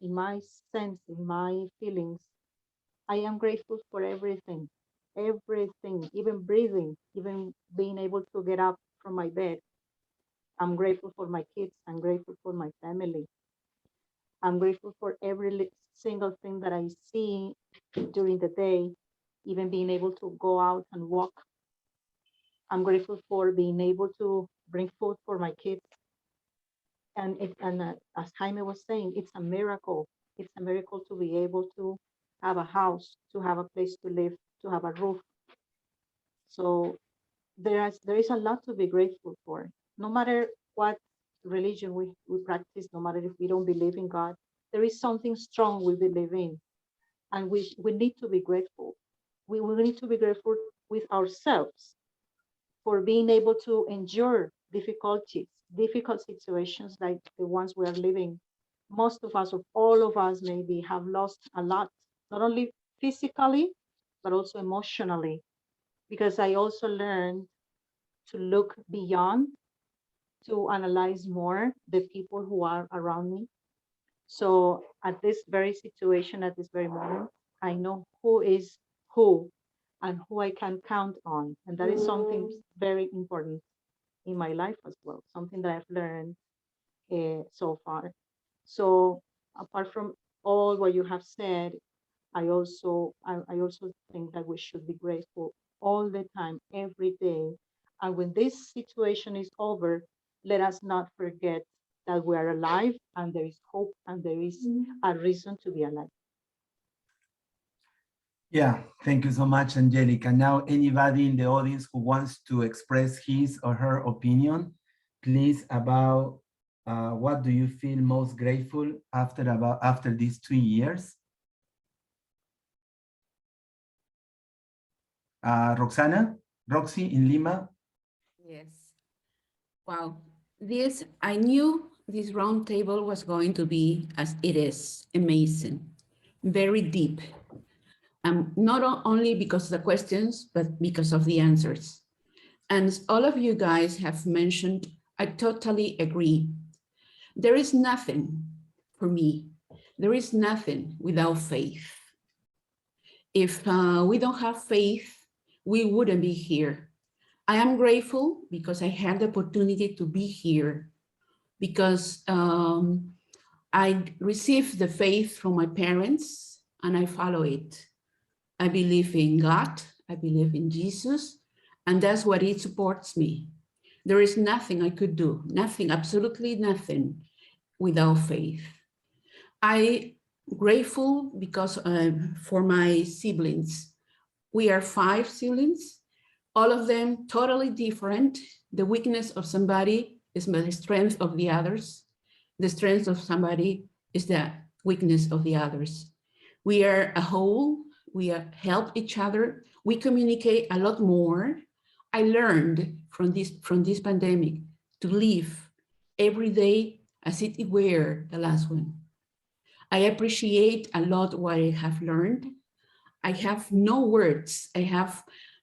sense, in my feelings, I am grateful for everything, even breathing, even being able to get up from my bed. I'm grateful for my kids. I'm grateful for my family. I'm grateful for every single thing that I see during the day, even being able to go out and walk. I'm grateful for being able to bring food for my kids. And as Jaime was saying, it's a miracle. It's a miracle to be able to have a house, to have a place to live, to have a roof. So there is a lot to be grateful for. No matter what religion we practice, no matter if we don't believe in God, there is something strong we believe in. And we need to be grateful. We need to be grateful with ourselves for being able to endure difficulties, difficult situations like the ones we are living. Most of us, or all of us maybe, have lost a lot, not only physically, but also emotionally. Because I also learned to look beyond, to analyze more the people who are around me. So at this very situation, at this very moment, I know who is who and who I can count on. And that is something very important in my life as well, something that I've learned so far. So apart from all what you have said, I also think that we should be grateful all the time, every day. And when this situation is over, let us not forget that we are alive and there is hope and there is a reason to be alive. Yeah, thank you so much, Angelica. Now, anybody in the audience who wants to express his or her opinion, please, about what do you feel most grateful after these 2 years? Roxana, Roxy in Lima. Yes. Wow. I knew this roundtable was going to be, as it is, amazing, very deep. Not only because of the questions, but because of the answers. And all of you guys have mentioned, I totally agree. There is nothing for me. There is nothing without faith. If we don't have faith, we wouldn't be here. I am grateful because I had the opportunity to be here, because I received the faith from my parents and I follow it. I believe in God, I believe in Jesus, and that's what it supports me. There is nothing I could do, nothing, absolutely nothing without faith. I'm grateful because for my siblings. We are 5 siblings, all of them totally different. The weakness of somebody is the strength of the others. The strength of somebody is the weakness of the others. We are a whole, we help each other, we communicate a lot more. I learned from this pandemic to live every day as it were the last one. I appreciate a lot what I have learned. I have no words.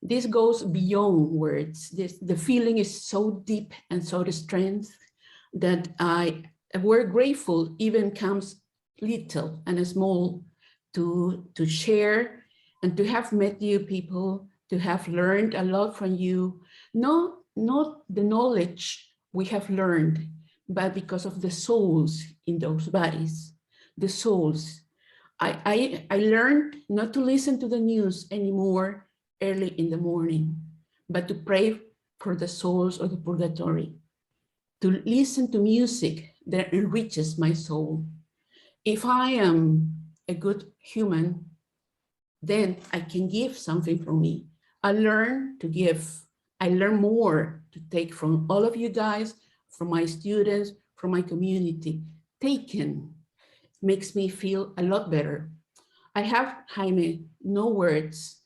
This goes beyond words. The feeling is so deep and so the strength that we're grateful even comes little and small to share and to have met you people, to have learned a lot from you. Not the knowledge we have learned, but because of the souls in those bodies, the souls. I learned not to listen to the news anymore early in the morning, but to pray for the souls of the purgatory, to listen to music that enriches my soul. If I am a good human, then I can give something from me. I learn to give. I learn more to take from all of you guys, from my students, from my community. Taken makes me feel a lot better. I have, Jaime, no words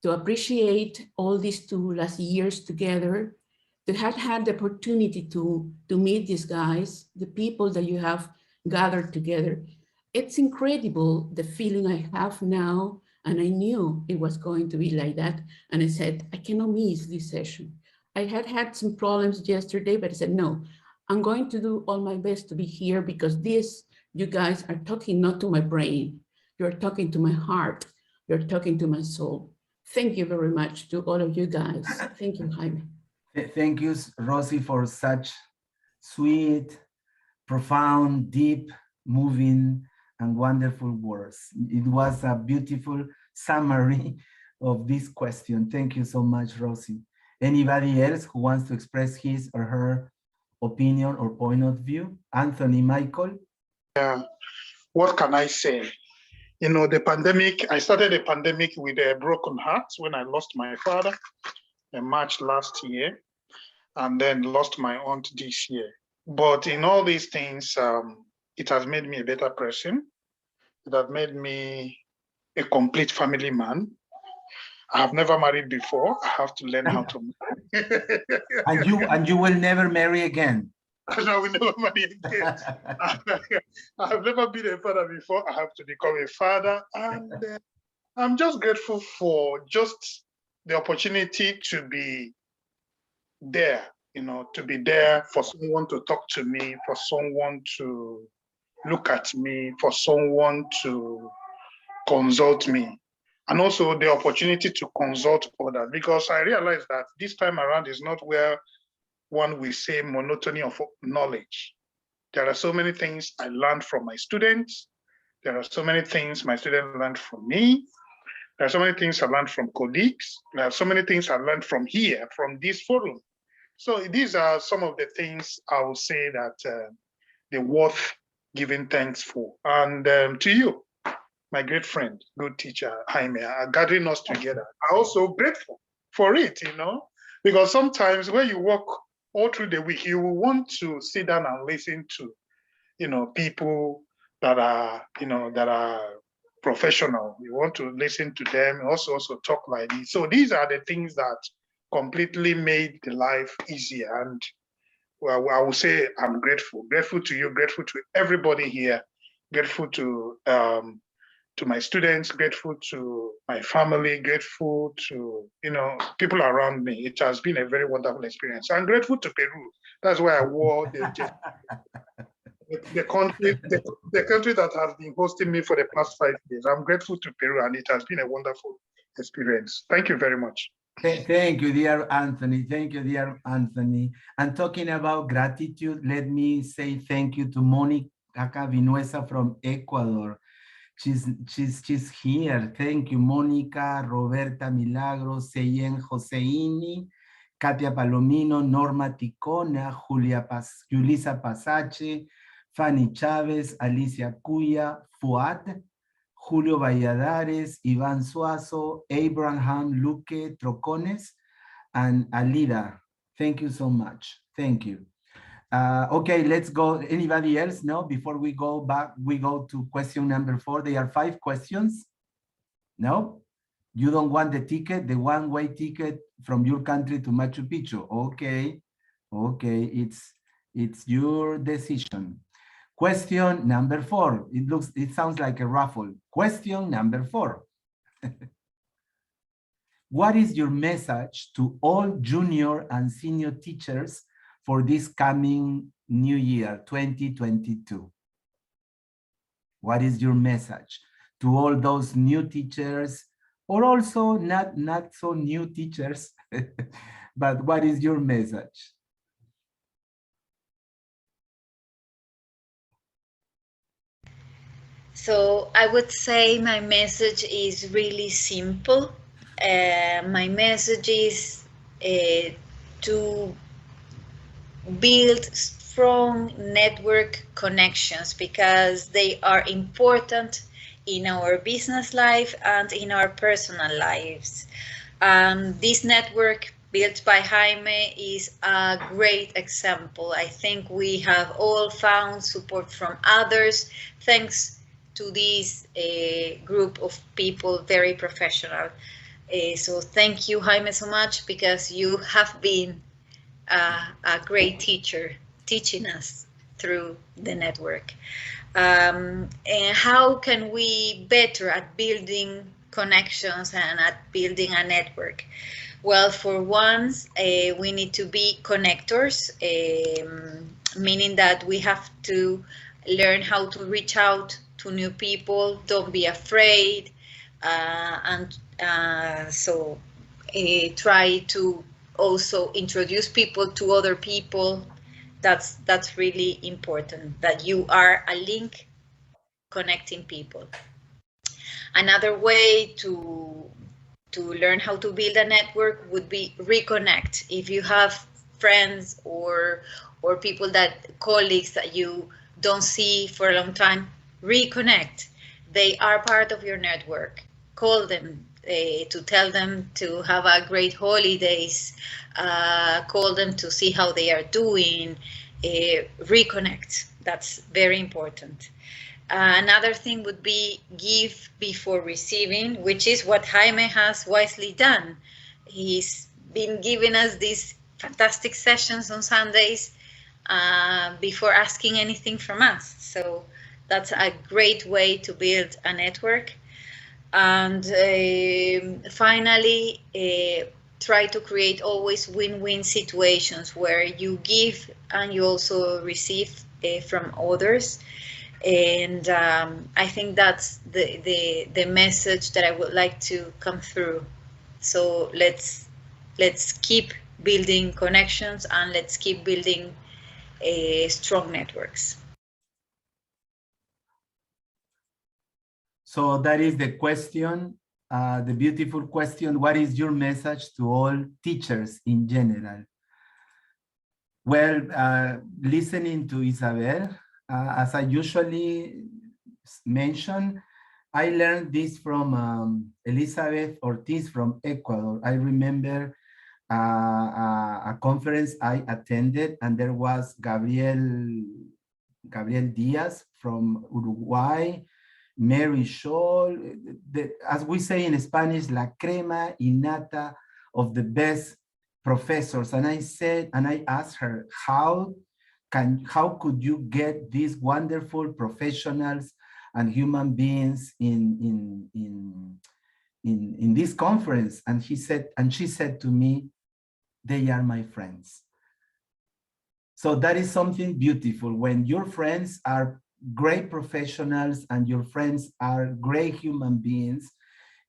to appreciate all these 2 last years together, to have had the opportunity to meet these guys, the people that you have gathered together. It's incredible the feeling I have now, and I knew it was going to be like that. And I said, I cannot miss this session. I had some problems yesterday, but I said, no, I'm going to do all my best to be here because you guys are talking not to my brain. You're talking to my heart. You're talking to my soul. Thank you very much to all of you guys. Thank you, Jaime. Thank you, Rosie, for such sweet, profound, deep, moving, and wonderful words. It was a beautiful summary of this question. Thank you so much, Rosie. Anybody else who wants to express his or her opinion or point of view? Anthony, Michael? Yeah, what can I say? You know, the pandemic, I started the pandemic with a broken heart when I lost my father in March last year, and then lost my aunt this year. But in all these things, it has made me a better person. It has made me a complete family man. I have never married before. I have to learn how to marry. And you will never marry again. I will never marry again. I have never been a father before. I have to become a father. And I'm just grateful for just the opportunity to be there, you know, to be there for someone to talk to me, for someone to look at me, for someone to consult me. And also the opportunity to consult others, because I realize that this time around is not where one will say monotony of knowledge. There are so many things I learned from my students. There are so many things my students learned from me. There are so many things I learned from colleagues. There are so many things I learned from here, from this forum. So these are some of the things I will say that they're worth giving thanks for. And to you, my great friend, good teacher, Jaime, gathering us together. I'm also grateful for it, you know, because sometimes when you work all through the week, you will want to sit down and listen to, you know, people that are, you know, that are professional. You want to listen to them, also talk like this. So these are the things that completely made the life easier. And well, I will say I'm grateful to you, grateful to everybody here, grateful to my students, grateful to my family, grateful to, you know, people around me. It has been a very wonderful experience. I'm grateful to Peru. That's why I wore the country that has been hosting me for the past 5 years. I'm grateful to Peru, and it has been a wonderful experience. Thank you very much. Thank you, dear Anthony. Thank you, dear Anthony. And talking about gratitude, let me say thank you to Monica Vinuesa from Ecuador. She's here. Thank you, Mónica, Roberta Milagros, Seyen Joseini, Katia Palomino, Norma Ticona, Julisa Pasache, Fanny Chávez, Alicia Cuya, Fuad, Julio Valladares, Iván Suazo, Abraham Luque Trocones, and Alida. Thank you so much. Thank you. Okay, let's go. Anybody else? No, before we go back, we go to question number 4. There are 5 questions. No? You don't want the ticket, the one-way ticket from your country to Machu Picchu. Okay, okay, it's your decision. Question number 4. It sounds like a raffle. Question number 4. What is your message to all junior and senior teachers for this coming new year, 2022? What is your message to all those new teachers, or also not so new teachers, but what is your message? So I would say my message is really simple. My message is to build strong network connections, because they are important in our business life and in our personal lives. This network built by Jaime is a great example. I think we have all found support from others thanks to this group of people, very professional. So thank you, Jaime, so much, because you have been a great teacher teaching us through the network. And how can we better at building connections and at building a network? Well, for once, we need to be connectors, meaning that we have to learn how to reach out to new people. Don't be afraid, so try to also introduce people to other people. That's really important, that you are a link connecting people. Another way to learn how to build a network would be reconnect. If you have friends or people, that colleagues that you don't see for a long time, reconnect. they are part of your network. Call them to tell them to have a great holidays. Call them to see how they are doing. Reconnect. That's very important. Another thing would be give before receiving, which is what Jaime has wisely done. He's been giving us these fantastic sessions on Sundays before asking anything from us. So that's a great way to build a network. And finally, try to create always win-win situations where you give and you also receive from others. And I think that's the message that I would like to come through. So let's keep building connections and let's keep building strong networks. So that is the question, the beautiful question. What is your message to all teachers in general? Well, listening to Isabel, as I usually mention, I learned this from Elizabeth Ortiz from Ecuador. I remember a conference I attended, and there was Gabriel Diaz from Uruguay, Mary Scholl, as we say in Spanish, la crema innata of the best professors. And I said, and I asked her, how could you get these wonderful professionals and human beings in this conference? And she said to me, they are my friends. So that is something beautiful when your friends are great professionals and your friends are great human beings.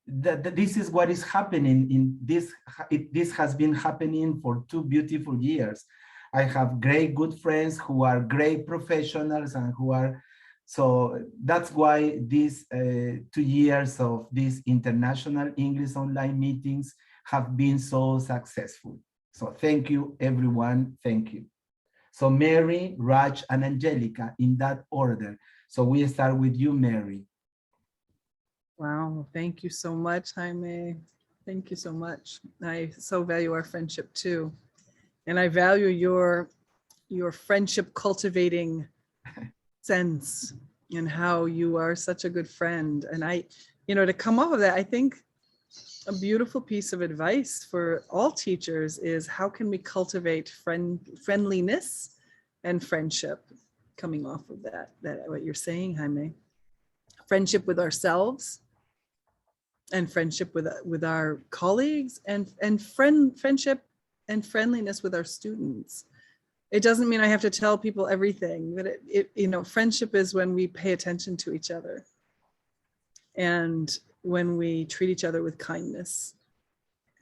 This is what is happening in this. This has been happening for 2 beautiful years. I have great good friends who are great professionals and who are, so that's why these 2 years of these international English online meetings have been so successful. So thank you, everyone. Thank you. So Mary, Raj, and Angelica in that order. So we start with you, Mary. Wow, thank you so much, Jaime. Thank you so much. I so value our friendship too. And I value your friendship cultivating sense and how you are such a good friend. And to come off of that, I think a beautiful piece of advice for all teachers is how can we cultivate friendliness and friendship coming off of that what you're saying, Jaime. Friendship with ourselves and friendship with our colleagues and friendship and friendliness with our students. It doesn't mean I have to tell people everything, but friendship is when we pay attention to each other and when we treat each other with kindness.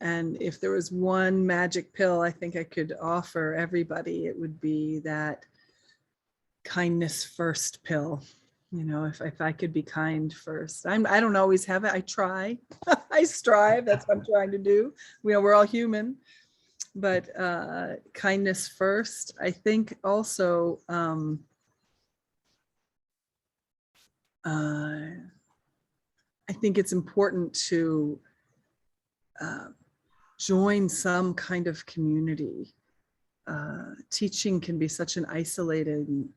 And if there was one magic pill I think I could offer everybody, it would be that kindness first pill. If I could be kind first. I don't always have it. I try. I strive. That's what I'm trying to do. We're all human. But kindness first. I think also I think it's important to join some kind of community. Teaching can be such an isolated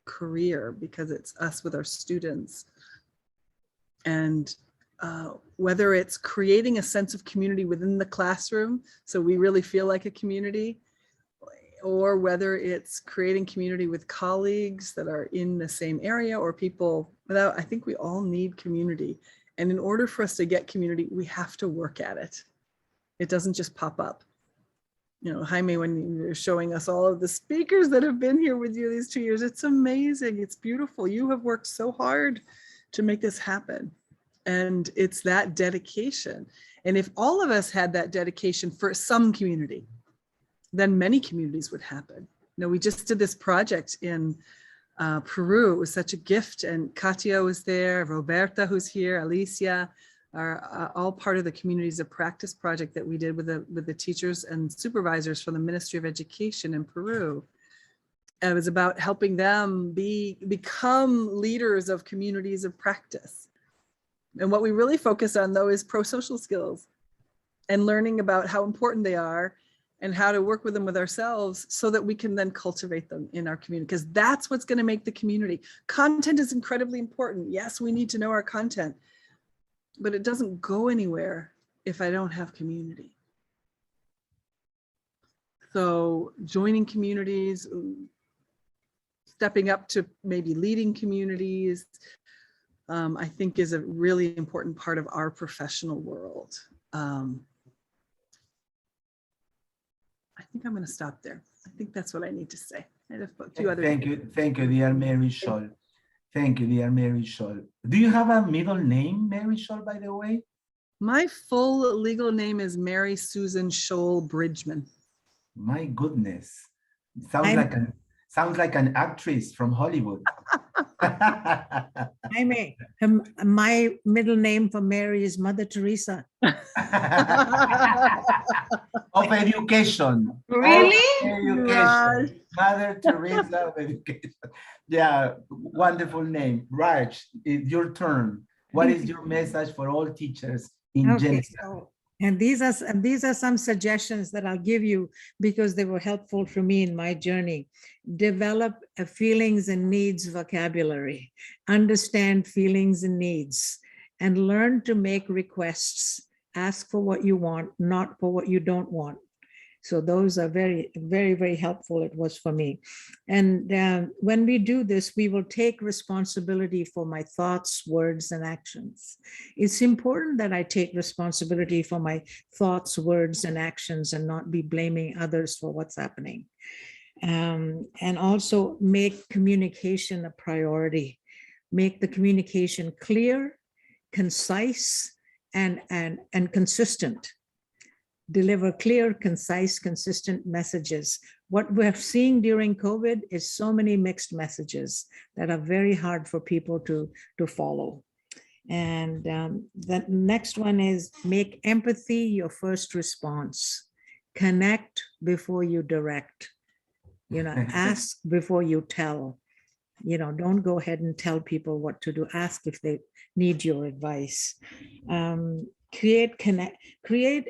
career because it's us with our students. And whether it's creating a sense of community within the classroom, so we really feel like a community, or whether it's creating community with colleagues that are in the same area or people I think we all need community. And in order for us to get community, we have to work at it. It doesn't just pop up. Jaime, when you're showing us all of the speakers that have been here with you these 2 years, it's amazing. It's beautiful. You have worked so hard to make this happen. And it's that dedication. And if all of us had that dedication for some community, then many communities would happen. We just did this project in Peru. It was such a gift. And Katia was there, Roberta, who's here, Alicia, are all part of the Communities of Practice project that we did with the teachers and supervisors from the Ministry of Education in Peru. And it was about helping them become leaders of communities of practice. And what we really focus on though is pro-social skills and learning about how important they are and how to work with them with ourselves so that we can then cultivate them in our community, because that's what's going to make the community. Content is incredibly important. Yes, we need to know our content, but it doesn't go anywhere if I don't have community. So joining communities, stepping up to maybe leading communities, I think is a really important part of our professional world. I think I'm going to stop there. I think that's what I need to say. I have a few other Thank you, dear Mary Scholl. Thank you, dear Mary Scholl. Do you have a middle name, Mary Scholl, by the way? My full legal name is Mary Susan Scholl Bridgman. My goodness, sounds like an actress from Hollywood. Jaime, my middle name for Mary is Mother Teresa. Of education. Really? Of education. Mother Teresa of education. Yeah, wonderful name. Raj, it's your turn. What is your message for all teachers in general? So, and these are some suggestions that I'll give you because they were helpful for me in my journey. Develop a feelings and needs vocabulary. Understand feelings and needs, and learn to make requests. Ask for what you want, not for what you don't want. So those are very, very, very helpful. It was for me. And when we do this, we will take responsibility for my thoughts, words, and actions. It's important that I take responsibility for my thoughts, words, and actions and not be blaming others for what's happening. And also make communication a priority. Make the communication clear, concise, and consistent. Deliver clear, concise, consistent messages. What we're seeing during COVID is so many mixed messages that are very hard for people to follow. And the next one is make empathy your first response. Connect before you direct. Ask before you tell. Don't go ahead and tell people what to do. Ask if they need your advice. Create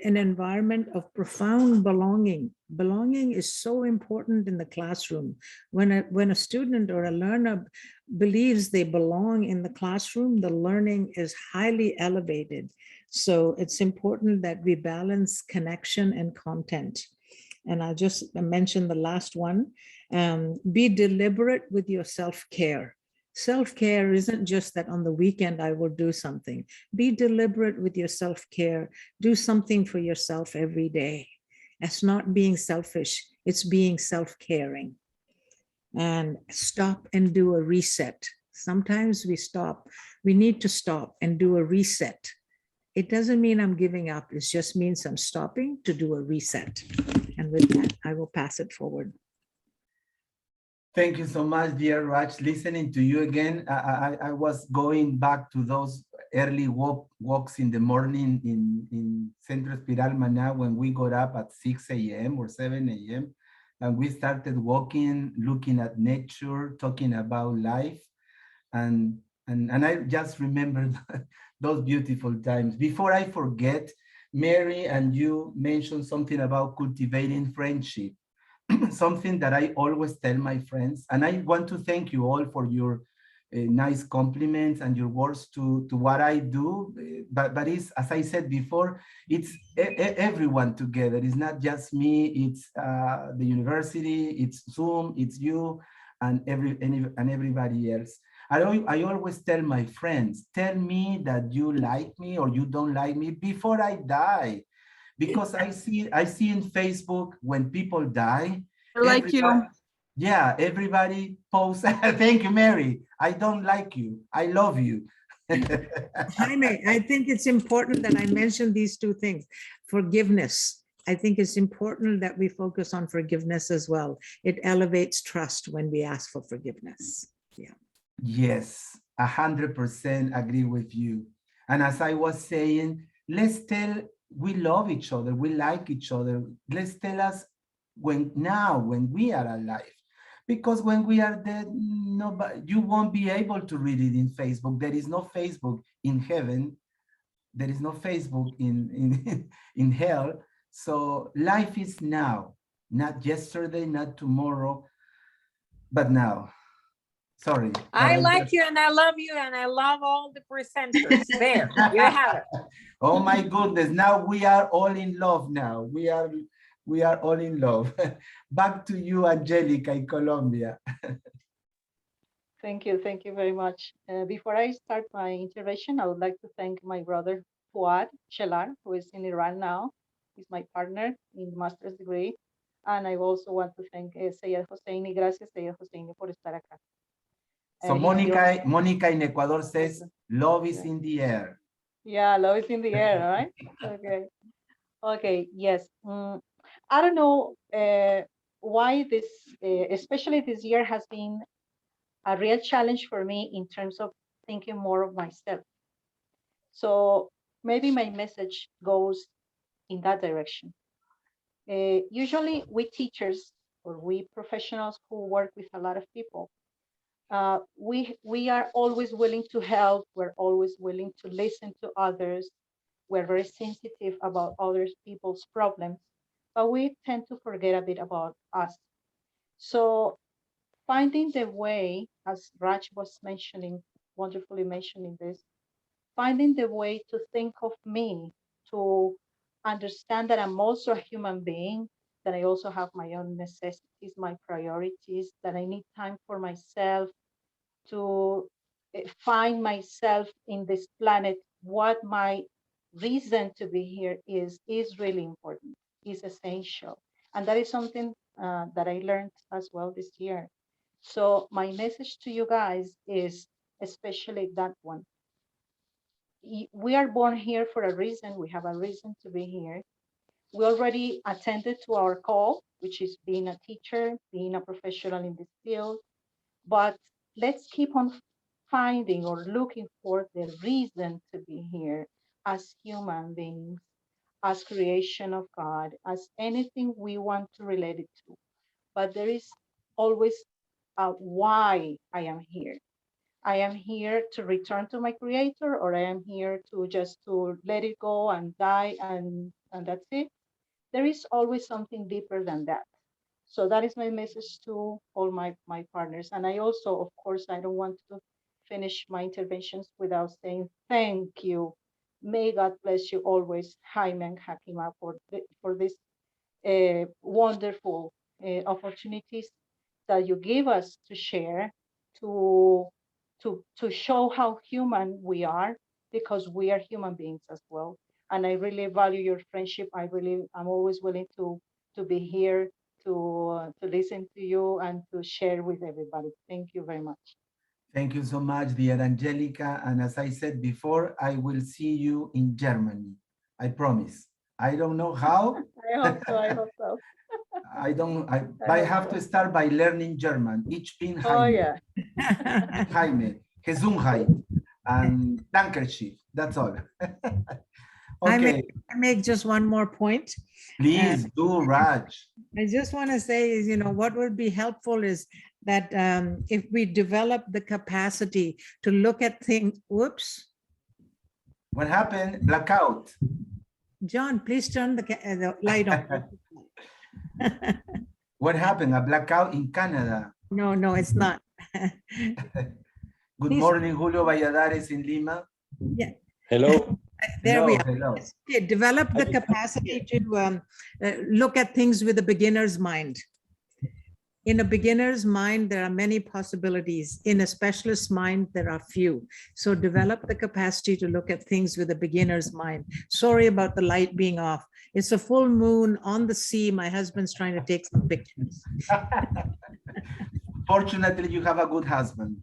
an environment of profound belonging. Belonging is so important in the classroom. When a student or a learner believes they belong in the classroom, the learning is highly elevated. So it's important that we balance connection and content. And I'll just mention the last one. Be deliberate with your self-care. Self-care isn't just that on the weekend I will do something. Be deliberate with your self-care. Do something for yourself every day. It's not being selfish, it's being self-caring. And stop and do a reset. Sometimes we stop. We need to stop and do a reset. It doesn't mean I'm giving up. It just means I'm stopping to do a reset. And with that, I will pass it forward. Thank you so much, dear Raj. Listening to you again, I was going back to those early walks in the morning in Centro Espiral Maná when we got up at 6 a.m. or 7 a.m. And we started walking, looking at nature, talking about life. And I just remember those beautiful times. Before I forget, Mary and you mentioned something about cultivating friendship. Something that I always tell my friends, and I want to thank you all for your nice compliments and your words to what I do, but it's, as I said before, it's everyone together. It's not just me, it's the university, it's Zoom, it's you, and everybody else. I always tell my friends, tell me that you like me or you don't like me before I die. Because I see in Facebook when people die. I like you. Yeah, everybody posts. Thank you, Mary. I don't like you. I love you. Jaime, I think it's important that I mention these two things. Forgiveness. I think it's important that we focus on forgiveness as well. It elevates trust when we ask for forgiveness. Yeah. Yes, 100% agree with you. And as I was saying, let's tell we love each other, we like each other. Let's tell us when we are alive. Because when we are dead, nobody, you won't be able to read it in Facebook. There is no Facebook in heaven. There is no Facebook in hell. So life is now, not yesterday, not tomorrow, but now. Sorry. I like you and I love you and I love all the presenters. There, you have it. Oh my goodness, now we are all in love now. We are all in love. Back to you, Angelica, in Colombia. Thank you very much. Before I start my intervention, I would like to thank my brother Fuad Shelar, who is in Iran now. He's my partner in master's degree. And I also want to thank Seyed Hosseini. Gracias, Seyed Hosseini, por estar acá. So Monica in Ecuador says, love is in the air. Yeah, love is in the air, right? Okay. Okay, yes. I don't know why this, especially this year, has been a real challenge for me in terms of thinking more of myself. So maybe my message goes in that direction. Usually we teachers or we professionals who work with a lot of people, we are always willing to help. We're always willing to listen to others. We're very sensitive about other people's problems, but we tend to forget a bit about us. So finding the way, as Raj was mentioning, wonderfully mentioning this, finding the way to think of me, to understand that I'm also a human being, that I also have my own necessities, my priorities, that I need time for myself, to find myself in this planet, what my reason to be here is really important, is essential. And that is something that I learned as well this year. So my message to you guys is especially that one. We are born here for a reason. We have a reason to be here. We already attended to our call, which is being a teacher, being a professional in this field. But let's keep on finding or looking for the reason to be here as human beings, as creation of God, as anything we want to relate it to. But there is always a why I am here. I am here to return to my creator, or I am here to just to let it go and die and that's it. There is always something deeper than that. So that is my message to all my partners. And I also, of course, I don't want to finish my interventions without saying thank you. May God bless you always, Jaime and Hakima, for this wonderful opportunities that you give us to share, to show how human we are, because we are human beings as well. And I really value your friendship. I'm always willing to be here to listen to you and to share with everybody. Thank you very much. Thank you so much, dear Angelica. And as I said before, I will see you in Germany. I promise. I don't know how. I hope so. I hope so. I have to start by learning German. Ich bin Jaime. Oh, yeah. Jaime. Gesundheit. And Dankeschön. That's all. Okay. I make just one more point. Please do, Raj. I just want to say is, what would be helpful is that if we develop the capacity to look at things, whoops. What happened? Blackout. John, please turn the light on. What happened? A blackout in Canada? No, it's not. Good morning, Julio Valladares in Lima. Yeah. Hello. There we are. Hello. Develop the capacity to look at things with a beginner's mind. In a beginner's mind, there are many possibilities. In a specialist's mind, there are few. So develop the capacity to look at things with a beginner's mind. Sorry about the light being off. It's a full moon on the sea. My husband's trying to take some pictures. Fortunately, you have a good husband.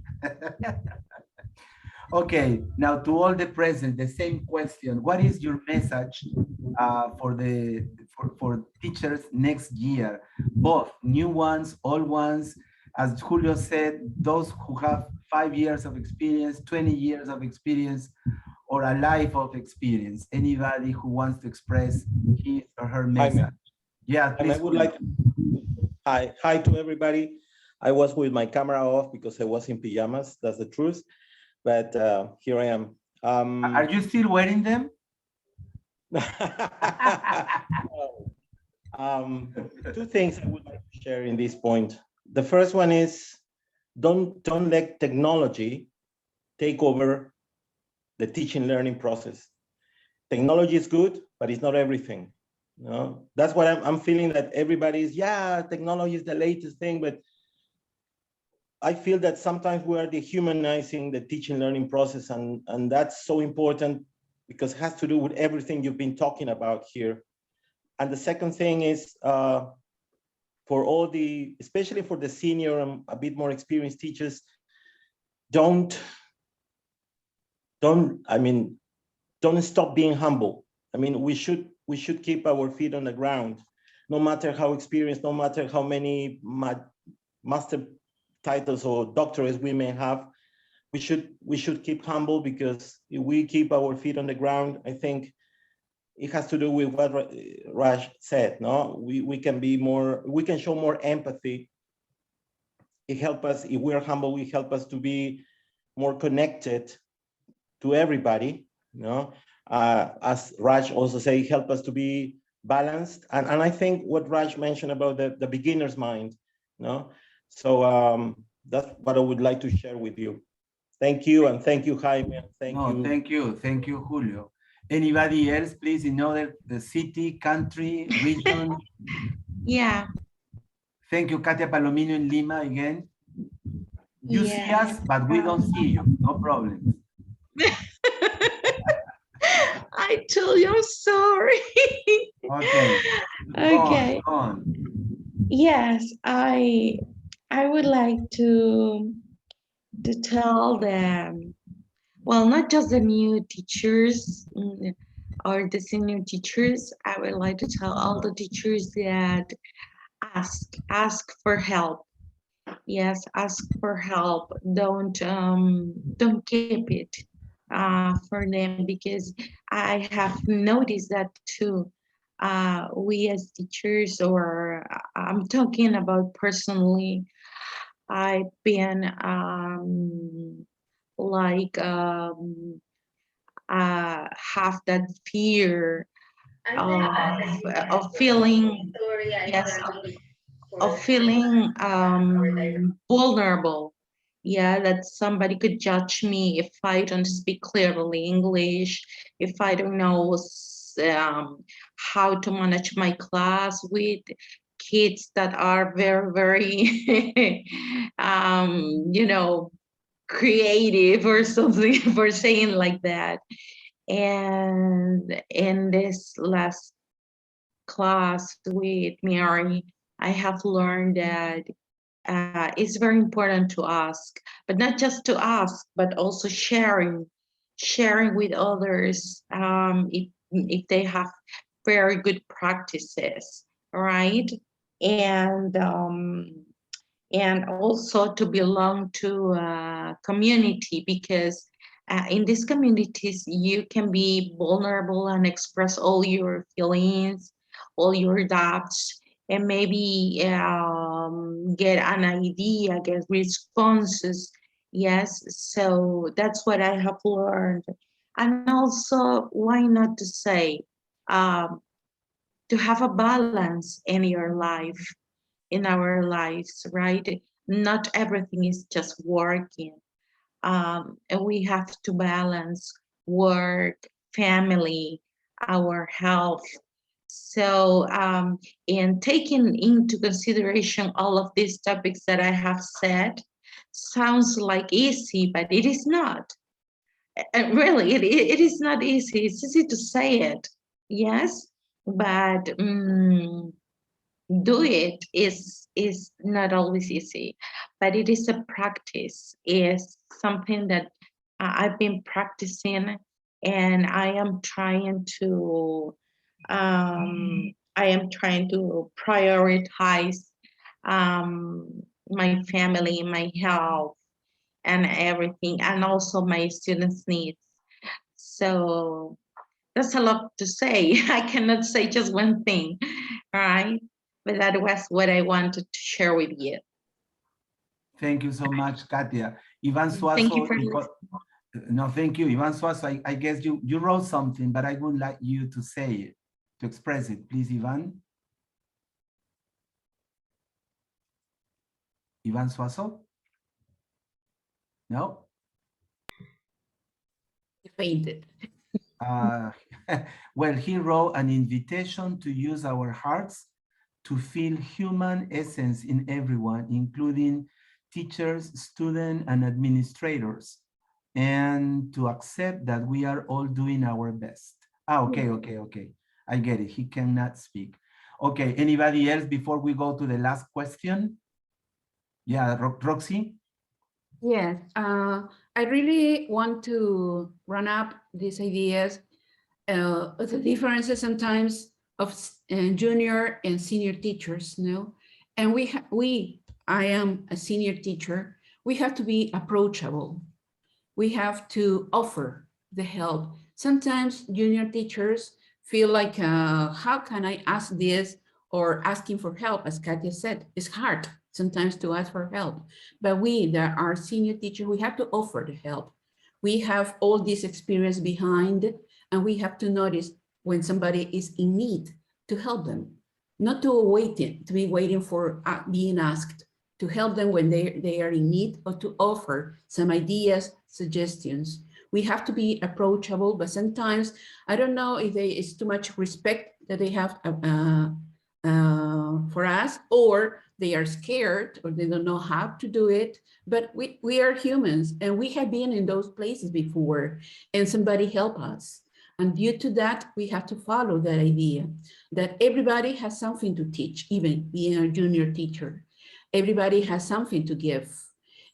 Okay, now to all the present, the same question. What is your message for teachers next year? Both new ones, old ones. As Julio said, those who have 5 years of experience, 20 years of experience, or a life of experience. Anybody who wants to express his or her message. Yeah, please. I would like. Hi to everybody. I was with my camera off because I was in pajamas. That's the truth. But here I am. Are you still wearing them? Two things I would like to share in this point. The first one is don't let technology take over the teaching learning process. Technology is good, but it's not everything. You know? That's what I'm feeling, that everybody's, yeah, technology is the latest thing, but I feel that sometimes we are dehumanizing the teaching learning process, and that's so important because it has to do with everything you've been talking about here. And the second thing is for all the, especially for the senior and a bit more experienced teachers, don't stop being humble. I mean, we should keep our feet on the ground, no matter how experienced, no matter how many master titles or doctorates we may have. We should keep humble, because if we keep our feet on the ground, I think it has to do with what Raj said. No, we can show more empathy. It helps us, if we're humble, it helps us to be more connected to everybody. You know, as Raj also say, help us to be balanced. And I think what Raj mentioned about the beginner's mind, you know, so that's what I would like to share with you. Thank you, and thank you, Jaime. Thank you, Julio. Anybody else, please, in the city, country, region? Yeah. Thank you, Katia Palomino in Lima again. You see us, but we don't see you. No problem. I told you, I'm sorry. Okay. Okay. Go on. Yes, I would like to tell them, well, not just the new teachers or the senior teachers. I would like to tell all the teachers that ask for help. Yes, ask for help. Don't keep it for them, because I have noticed that too. We as teachers, or I'm talking about personally, I've been have that fear of feeling, yes, of feeling vulnerable. Yeah, that somebody could judge me if I don't speak clearly English, if I don't know how to manage my class with kids that are very, very, creative or something, for saying like that. And in this last class with Mary, I have learned that it's very important to ask, but not just to ask, but also sharing with others if they have very good practices, right? And also to belong to a community, because in these communities you can be vulnerable and express all your feelings, all your doubts, and maybe get an idea, get responses. Yes, so that's what I have learned. And also, why not to say, to have a balance in your life, in our lives, right? Not everything is just working. And we have to balance work, family, our health. So, in taking into consideration all of these topics that I have said, sounds like easy, but it is not. And really, it is not easy. It's easy to say it, yes, but do it is not always easy, but it is a practice. Is something that I've been practicing, and I am trying to prioritize my family, my health, and everything, and also my students' needs. So that's a lot to say. I cannot say just one thing, right? But that was what I wanted to share with you. Thank you so much, Katia. Ivan Thank you Suazo, for listening. No, thank you, Ivan Suazo. I guess you wrote something, but I would like you to say it, to express it. Please, Ivan. Ivan Suazo? No? He fainted. Well, he wrote an invitation to use our hearts to feel human essence in everyone, including teachers, students, and administrators, and to accept that we are all doing our best. Okay. I get it. He cannot speak. Okay, anybody else before we go to the last question? Yeah, Roxy? Yes, I really want to run up these ideas, the differences sometimes of junior and senior teachers, and I am a senior teacher, we have to be approachable. We have to offer the help. Sometimes junior teachers feel like, how can I ask this, or asking for help, as Katia said, it's hard sometimes to ask for help. But we that are senior teachers, we have to offer the help. We have all this experience behind it, and we have to notice when somebody is in need to help them, not to be waiting for being asked, to help them when they are in need, or to offer some ideas, suggestions. We have to be approachable, but sometimes I don't know if it's too much respect that they have for us, or they are scared, or they don't know how to do it. But we are humans, and we have been in those places before, and somebody help us. And due to that, we have to follow that idea that everybody has something to teach, even being a junior teacher. Everybody has something to give,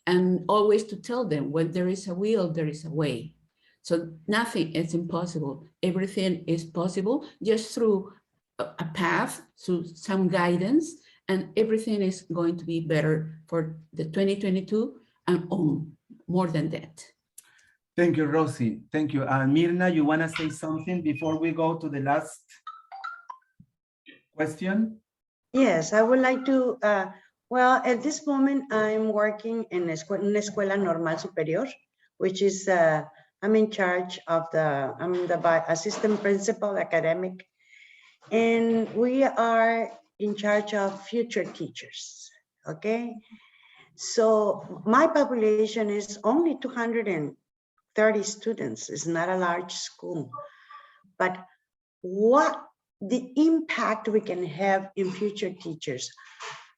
and always to tell them when there is a will, there is a way. So nothing is impossible. Everything is possible just through a path, through some guidance, and everything is going to be better for the 2022 and on, more than that. Thank you, Rosie. Thank you. Mirna, you want to say something before we go to the last question? Yes, I would like to, well, at this moment, I'm working in una escuela normal superior, which is, I'm in charge of I'm the assistant principal academic, and we are in charge of future teachers, okay? So my population is only 230 students. It's not a large school, but what the impact we can have in future teachers.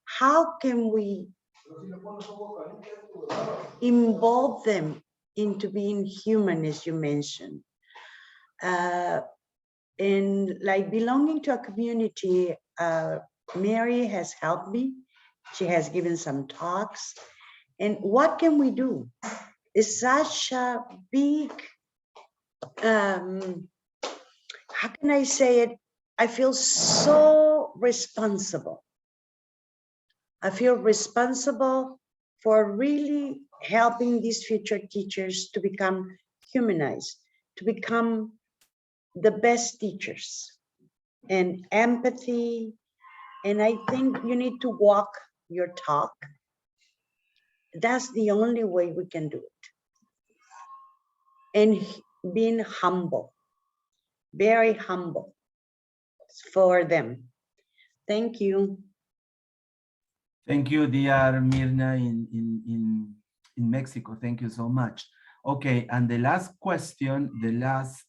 How can we involve them into being human, as you mentioned? And like belonging to a community, Mary has helped me. She has given some talks. And what can we do? It's such a big, how can I say it? I feel so responsible. I feel responsible for really helping these future teachers to become humanized, to become the best teachers, and empathy. And I think you need to walk your talk. That's the only way we can do it. And being humble, very humble for them. Thank you. Thank you, dear Mirna in Mexico. Thank you so much. Okay, and the last question, the last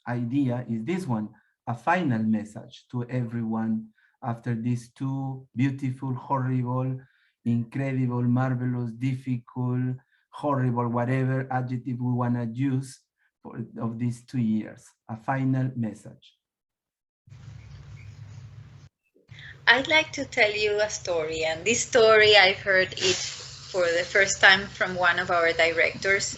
idea is this one, a final message to everyone after these two beautiful, horrible, incredible, marvelous, difficult, horrible, whatever adjective we want to use of these 2 years, a final message. I'd like to tell you a story, and this story I heard it for the first time from one of our directors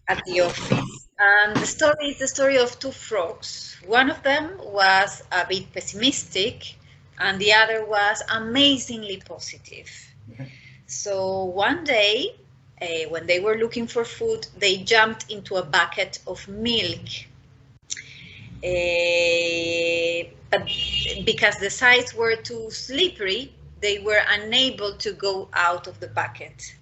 at the office. And the story is the story of two frogs. One of them was a bit pessimistic, and the other was amazingly positive. So one day, when they were looking for food, they jumped into a bucket of milk. But because the sides were too slippery, they were unable to go out of the bucket.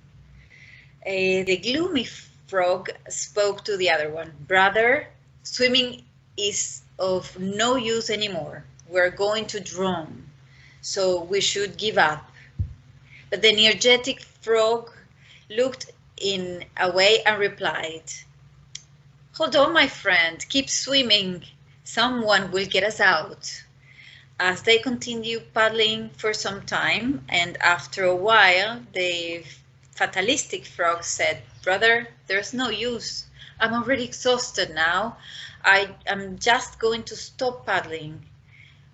The gloomy frog spoke to the other one. Brother, swimming is of no use anymore. We're going to drown, so we should give up. But the energetic frog looked in away and replied, hold on, my friend, keep swimming. Someone will get us out. As they continued paddling for some time, and after a while, the fatalistic frog said, brother, there's no use. I'm already exhausted now. I am just going to stop paddling.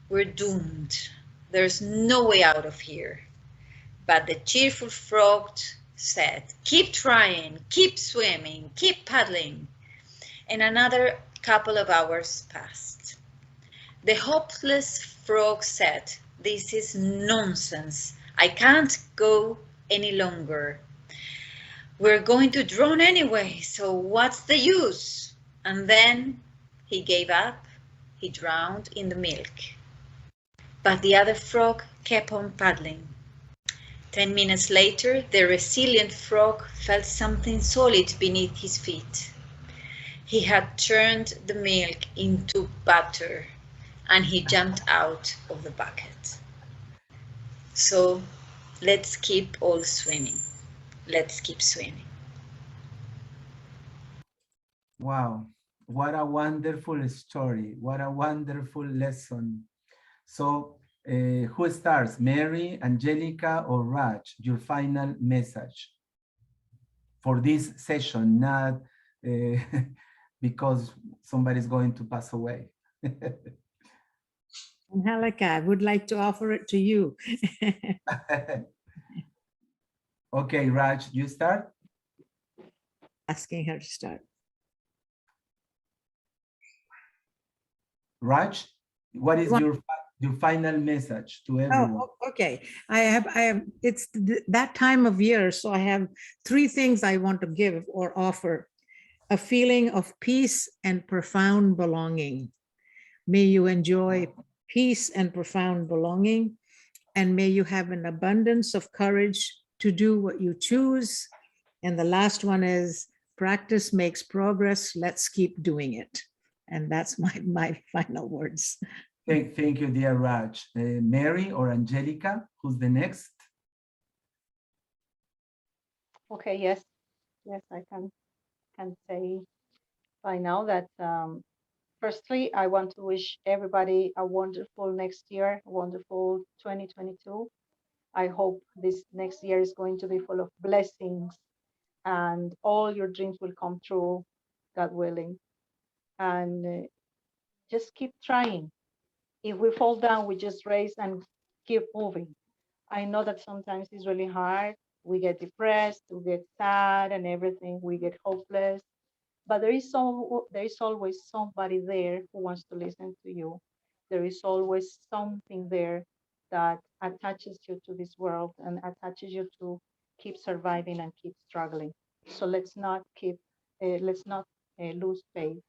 We're doomed. There's no way out of here. But the cheerful frog said, keep trying, keep swimming, keep paddling. And another couple of hours passed. The hopeless frog said, this is nonsense. I can't go any longer. We're going to drown anyway, so what's the use? And then he gave up. He drowned in the milk. But the other frog kept on paddling. 10 minutes later, the resilient frog felt something solid beneath his feet. He had turned the milk into butter, and he jumped out of the bucket. So let's keep all swimming. Let's keep swimming. Wow, what a wonderful story. What a wonderful lesson. So who starts, Mary, Angelica, or Raj? Your final message for this session, not because somebody's going to pass away. Angelica, I would like to offer it to you. Okay, Raj, you start. Asking her to start. Raj, what is your final message to everyone? Oh, okay. I have, it's that time of year, so I have 3 things I want to give or offer. A feeling of peace and profound belonging. May you enjoy peace and profound belonging, and may you have an abundance of courage to do what you choose. And the last one is practice makes progress. Let's keep doing it. And that's my final words. Thank you, dear Raj. Mary or Angelica, who's the next? Okay, yes, I can say by now that firstly, I want to wish everybody a wonderful next year, a wonderful 2022. I hope this next year is going to be full of blessings and all your dreams will come true, God willing. And just keep trying. If we fall down, we just raise and keep moving. I know that sometimes it's really hard. We get depressed, we get sad and everything, we get hopeless. But there is always somebody there who wants to listen to you. There is always something there that attaches you to this world and attaches you to keep surviving and keep struggling. So let's not lose faith.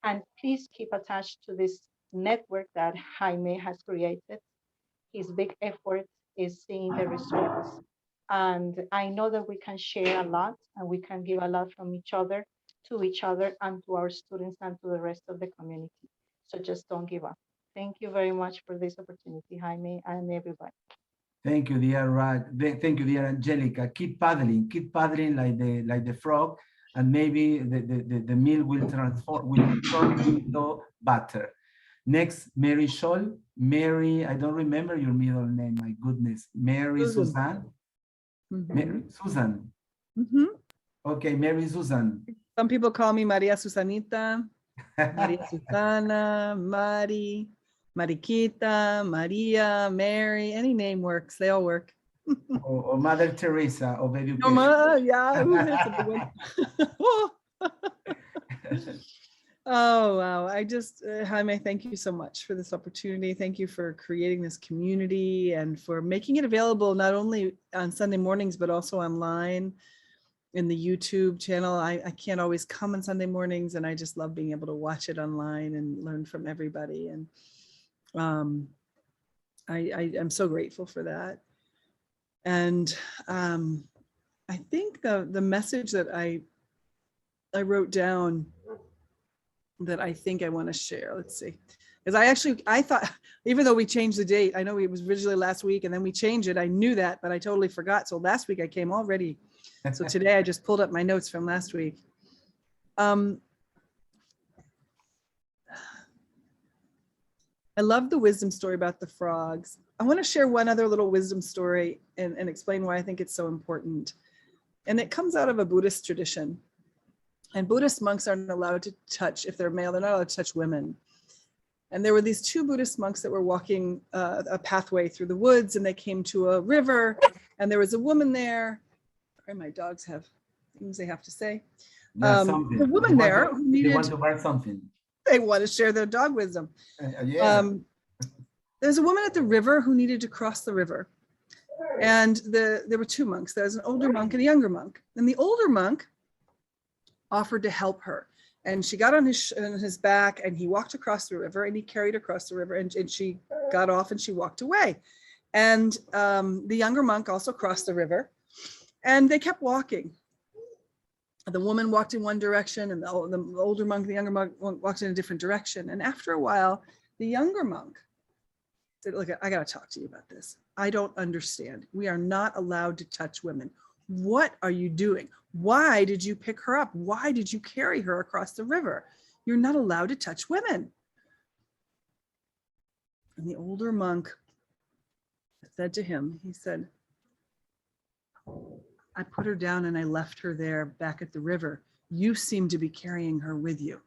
And please keep attached to this network that Jaime has created. His big effort is seeing the results. And I know that we can share a lot and we can give a lot from each other to each other and to our students and to the rest of the community. So just don't give up. Thank you very much for this opportunity, Jaime, and everybody. Thank you, dear Raj. Thank you, dear Angelica. Keep paddling like the frog, and maybe the meal will turn into butter. Next, Mary Scholl. Mary, I don't remember your middle name. My goodness, Mary Susan. Mary Susan. Okay, Mary Susan. Some people call me Maria Susanita, Maria Susana, Mari, Mariquita, Maria, Mary, any name works. They all work. or Mother Teresa of education. No, yeah. That's a big one. Oh, wow. I just, Jaime, thank you so much for this opportunity. Thank you for creating this community and for making it available not only on Sunday mornings, but also online in the YouTube channel. I can't always come on Sunday mornings, and I just love being able to watch it online and learn from everybody. And I'm so grateful for that. And I think the message that I wrote down that I think I want to share, let's see, because I thought, even though we changed the date, I know it was originally last week and then we changed it. I knew that, but I totally forgot. So last week I came all ready. So today I just pulled up my notes from last week. I love the wisdom story about the frogs. I want to share one other little wisdom story and explain why I think it's so important. And it comes out of a Buddhist tradition. And Buddhist monks aren't allowed to touch, if they're male, they're not allowed to touch women. And there were these two Buddhist monks that were walking a pathway through the woods, and they came to a river, and there was a woman there. Sorry, my dogs have things they have to say. The woman there who needed, they want to buy something. They want to share their dog wisdom. Yeah. There's a woman at the river who needed to cross the river. And there were two monks. There was an older monk and a younger monk. And the older monk offered to help her. And she got on his back, and he walked across the river, and he carried her across the river, and she got off and she walked away. And the younger monk also crossed the river, and they kept walking. The woman walked in one direction, and the older monk, the younger monk, walked in a different direction. And after a while, the younger monk said, look, I got to talk to you about this. I don't understand. We are not allowed to touch women. What are you doing? Why did you pick her up? Why did you carry her across the river? You're not allowed to touch women. And the older monk said to him, he said, I put her down and I left her there back at the river. You seem to be carrying her with you.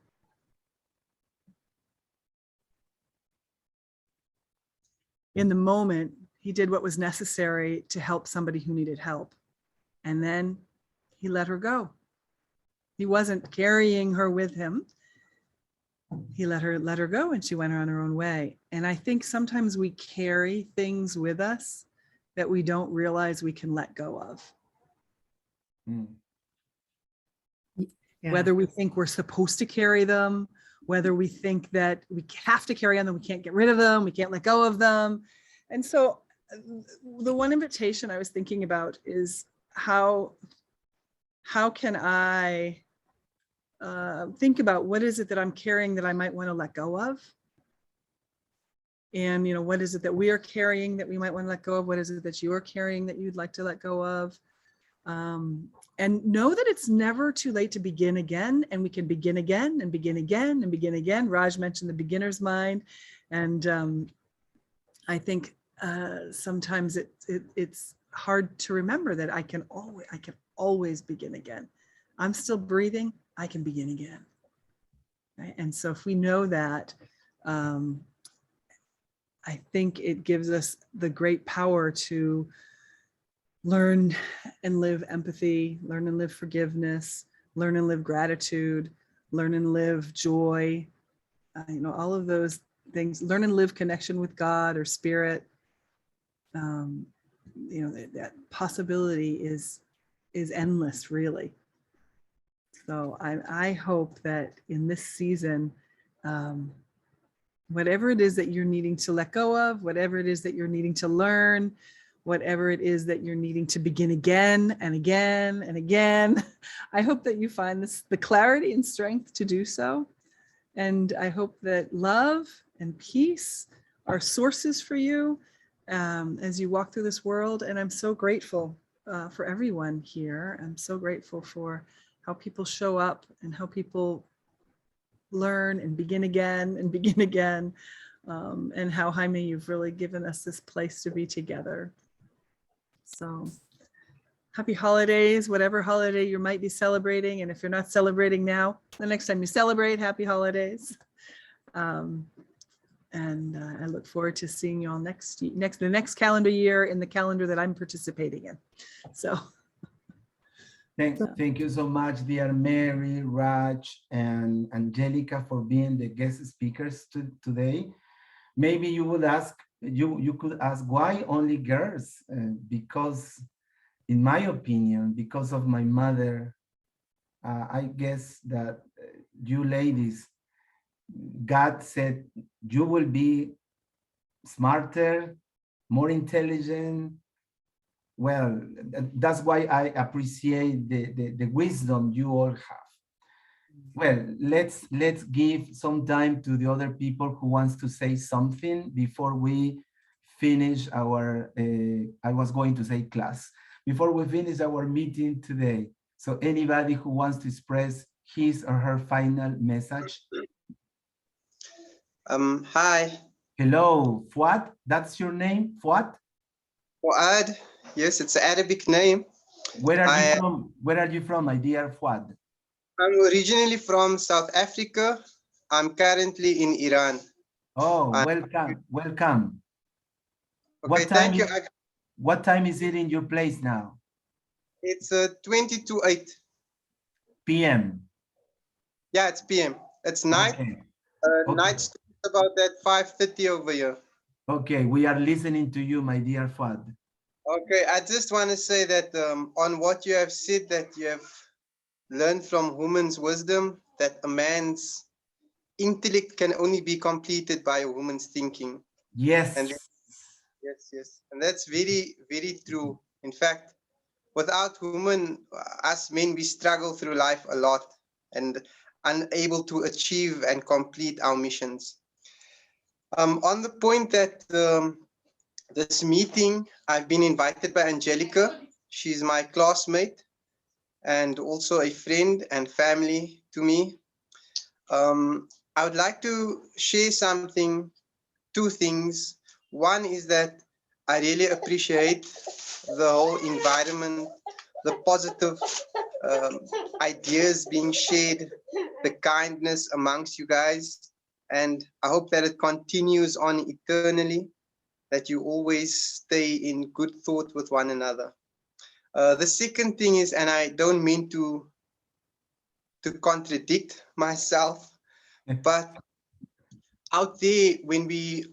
In the moment, he did what was necessary to help somebody who needed help. And then he let her go. He wasn't carrying her with him. He let her go, and she went on her own way. And I think sometimes we carry things with us that we don't realize we can let go of. Yeah. Whether we think we're supposed to carry them, whether we think that we have to carry on them, we can't get rid of them, we can't let go of them. And so the one invitation I was thinking about is how can I think about what is it that I'm carrying that I might want to let go of? And, you know, what is it that we are carrying that we might want to let go of? What is it that you are carrying that you'd like to let go of? And know that it's never too late to begin again, and we can begin again and begin again and begin again. Raj mentioned the beginner's mind, and I think sometimes it's hard to remember that I can always begin again. I'm still breathing, I can begin again. Right? And so if we know that, I think it gives us the great power to learn and live empathy, learn and live forgiveness, learn and live gratitude, learn and live joy, you know, all of those things, learn and live connection with God or spirit. You know, that possibility is endless, really. So I hope that in this season, whatever it is that you're needing to let go of, whatever it is that you're needing to learn, whatever it is that you're needing to begin again and again and again, I hope that you find the clarity and strength to do so. And I hope that love and peace are sources for you as you walk through this world. And I'm so grateful for everyone here. I'm so grateful for how people show up and how people learn and begin again and begin again. And how, Jaime, you've really given us this place to be together. So happy holidays, whatever holiday you might be celebrating. And if you're not celebrating now, the next time you celebrate, happy holidays. And I look forward to seeing you all the next calendar year in the calendar that I'm participating in. So. Thank you so much, dear Mary, Raj, and Angelica for being the guest speakers today. Maybe you would ask, you could ask, why only girls? Because in my opinion, because of my mother, I guess that you ladies, God said you will be smarter, more intelligent, Well, that's why I appreciate the wisdom you all have. Well, let's give some time to the other people who wants to say something before we finish our, I was going to say class, before we finish our meeting today. So anybody who wants to express his or her final message. Hi. Hello, Fuad, that's your name, Fuad? Fuad, yes, it's an Arabic name. Where are you from? Where are you from, my dear Fuad? I'm originally from South Africa. I'm currently in Iran. Oh, welcome, welcome. Okay, thank you. What time is it in your place now? It's 20 to 8 PM. Yeah, it's PM. It's night. Okay. Night starts about at 5:30 over here. Okay, we are listening to you, my dear Fuad. Okay, I just want to say that on what you have said, that you have learned from woman's wisdom, that a man's intellect can only be completed by a woman's thinking. Yes. And yes. And that's very, very true. In fact, without women, us men, we struggle through life a lot and unable to achieve and complete our missions. On the point that this meeting, I've been invited by Angelica. She's my classmate and also a friend and family to me. I would like to share something, two things. One is that I really appreciate the whole environment, the positive ideas being shared, the kindness amongst you guys. And I hope that it continues on eternally, that you always stay in good thought with one another. The second thing is, and I don't mean to contradict myself, but out there, when we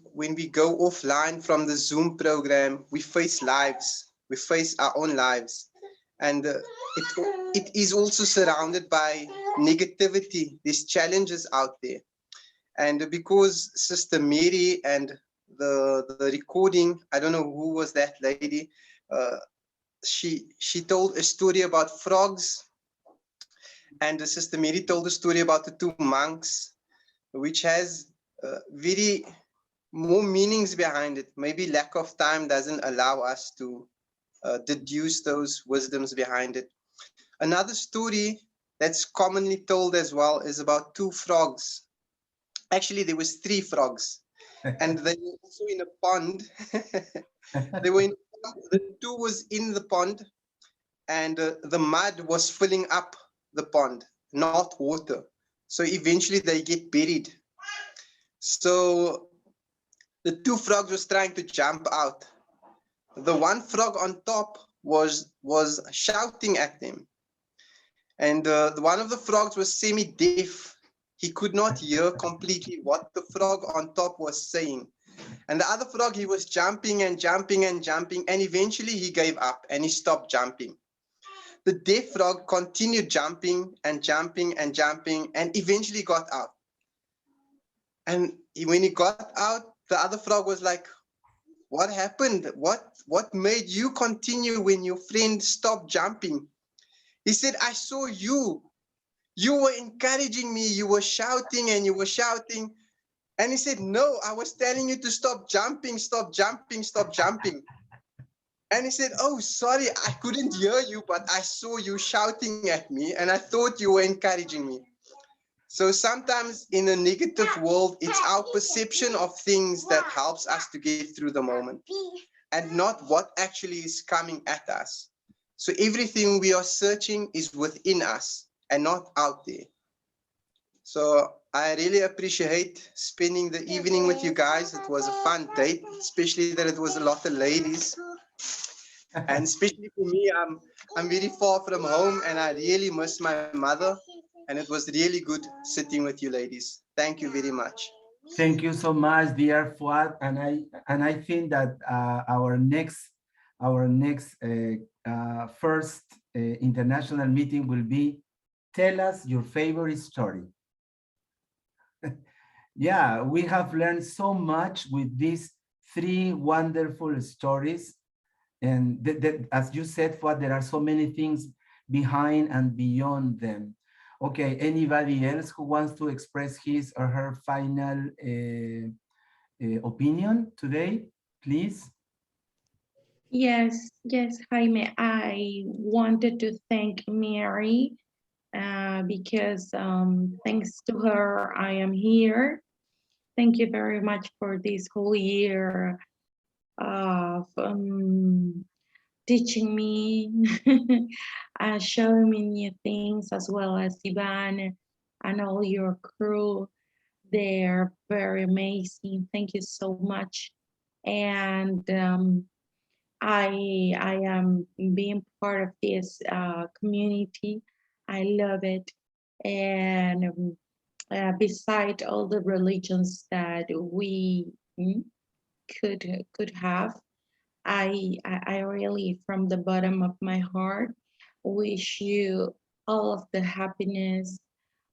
go offline from the Zoom program, we face lives, we face our own lives, and it is also surrounded by negativity. There's challenges out there, and because Sister Mary and the recording, I don't know who was that lady. She told a story about frogs, and the Sister Mary told a story about the two monks, which has very more meanings behind it. Maybe lack of time doesn't allow us to deduce those wisdoms behind it. Another story that's commonly told as well is about two frogs. Actually, there was three frogs, and they were also in a pond. They were in, the two was in the pond, and the mud was filling up the pond, not water. So eventually they get buried. So the two frogs was trying to jump out. The one frog on top was shouting at them, and one of the frogs was semi-deaf. He could not hear completely what the frog on top was saying. And the other frog, he was jumping and jumping and jumping, and eventually he gave up and he stopped jumping. The deaf frog continued jumping and jumping and jumping, and eventually got out. And when he got out, the other frog was like, "What happened? What made you continue when your friend stopped jumping?" He said, "I saw you. You were encouraging me. You were shouting and you were shouting." And he said, "No, I was telling you to stop jumping, stop jumping, stop jumping." And he said, "Oh, sorry, I couldn't hear you, but I saw you shouting at me and I thought you were encouraging me." So sometimes in a negative world, it's our perception of things that helps us to get through the moment and not what actually is coming at us. So everything we are searching is within us and not out there. So I really appreciate spending the evening with you guys. It was a fun date, especially that it was a lot of ladies. And especially for me, I'm very far from home and I really miss my mother. And it was really good sitting with you ladies. Thank you very much. Thank you so much, dear Fuad. And I think that our next first international meeting will be, tell us your favorite story. Yeah, we have learned so much with these three wonderful stories. And as you said, Fuad, there are so many things behind and beyond them. Okay, anybody else who wants to express his or her final opinion today, please? Yes, Jaime. I wanted to thank Mary because thanks to her, I am here. Thank you very much for this whole year of teaching me, showing me new things, as well as Ivan and all your crew. They're very amazing. Thank you so much. And I am being part of this community. I love it. And beside all the religions that we could have, I really, from the bottom of my heart, wish you all of the happiness,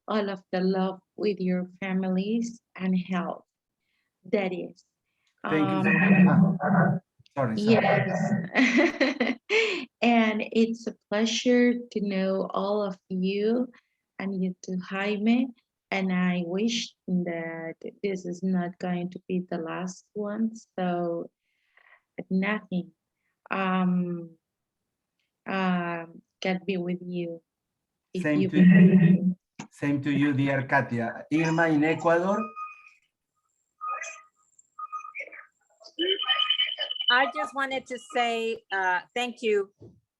all of the love with your families and health. That is. Thank you so much. Sorry. Yes. And it's a pleasure to know all of you and you too, Jaime. And I wish that this is not going to be the last one. So nothing can be with you. Same to you. Same to you, dear Katia. Irma in Ecuador. I just wanted to say thank you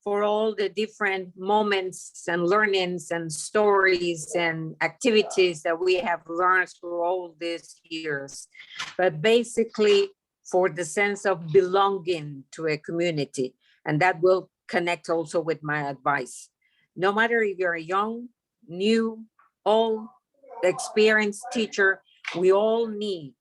for all the different moments and learnings and stories and activities that we have learned through all these years. But basically for the sense of belonging to a community. And that will connect also with my advice. No matter if you're a young, new, old, experienced teacher, we all need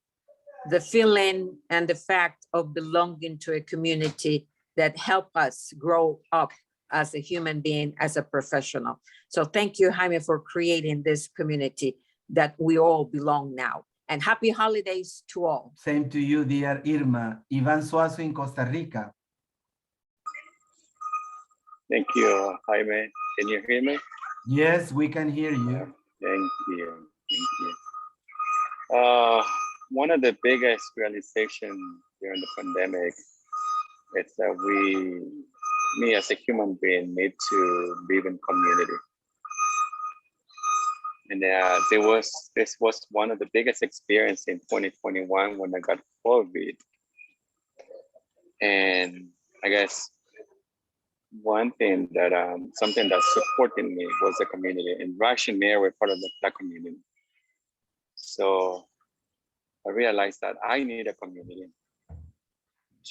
the feeling and the fact of belonging to a community that help us grow up as a human being, as a professional. So thank you, Jaime, for creating this community that we all belong now. And happy holidays to all. Same to you, dear Irma. Ivan Suazo in Costa Rica. Thank you, Jaime. Can you hear me? Yes, we can hear you. Thank you. Thank you. One of the biggest realizations during the pandemic is that me as a human being, need to live in community. And this was one of the biggest experiences in 2021 when I got COVID. And I guess one thing that something that supported me was the community. And Rash and Mary were part of that community. So I realized that I need a community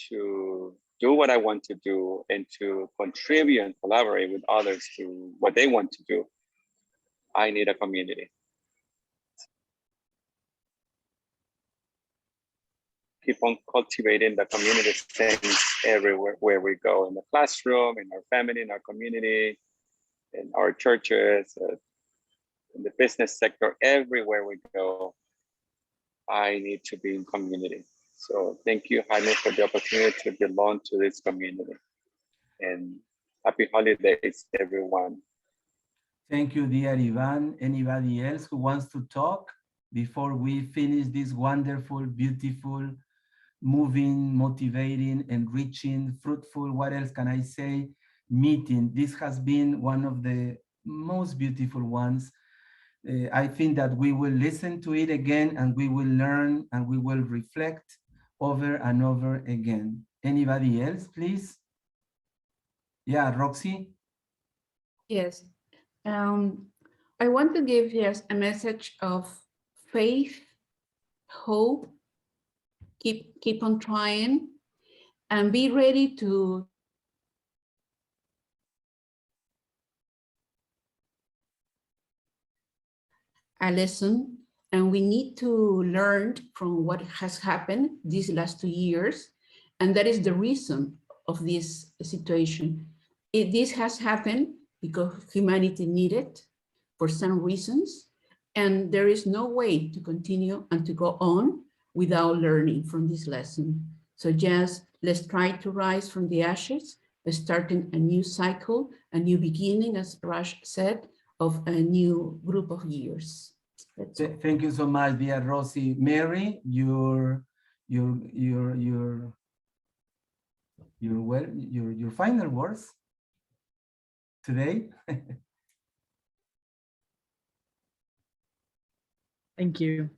to do what I want to do and to contribute and collaborate with others to what they want to do. I need a community. Keep on cultivating the community sense everywhere where we go, in the classroom, in our family, in our community, in our churches, in the business sector, everywhere we go. I need to be in community. So thank you, Jaime, for the opportunity to belong to this community. And happy holidays, everyone. Thank you, dear Ivan. Anybody else who wants to talk before we finish this wonderful, beautiful, moving, motivating, enriching, fruitful, what else can I say, meeting? This has been one of the most beautiful ones. I think that we will listen to it again and we will learn and we will reflect over and over again. Anybody else, please? Yeah, Roxy? Yes. I want to give just a message of faith, hope, keep on trying, and be ready to a lesson, and we need to learn from what has happened these last 2 years, and that is the reason of this situation. This has happened because humanity needed for some reasons, and there is no way to continue and to go on without learning from this lesson. So just Let's try to rise from the ashes, starting a new cycle, a new beginning, as Raj said, of a new group of years. Thank you so much, dear Rosie. Mary, your final words today. Thank you.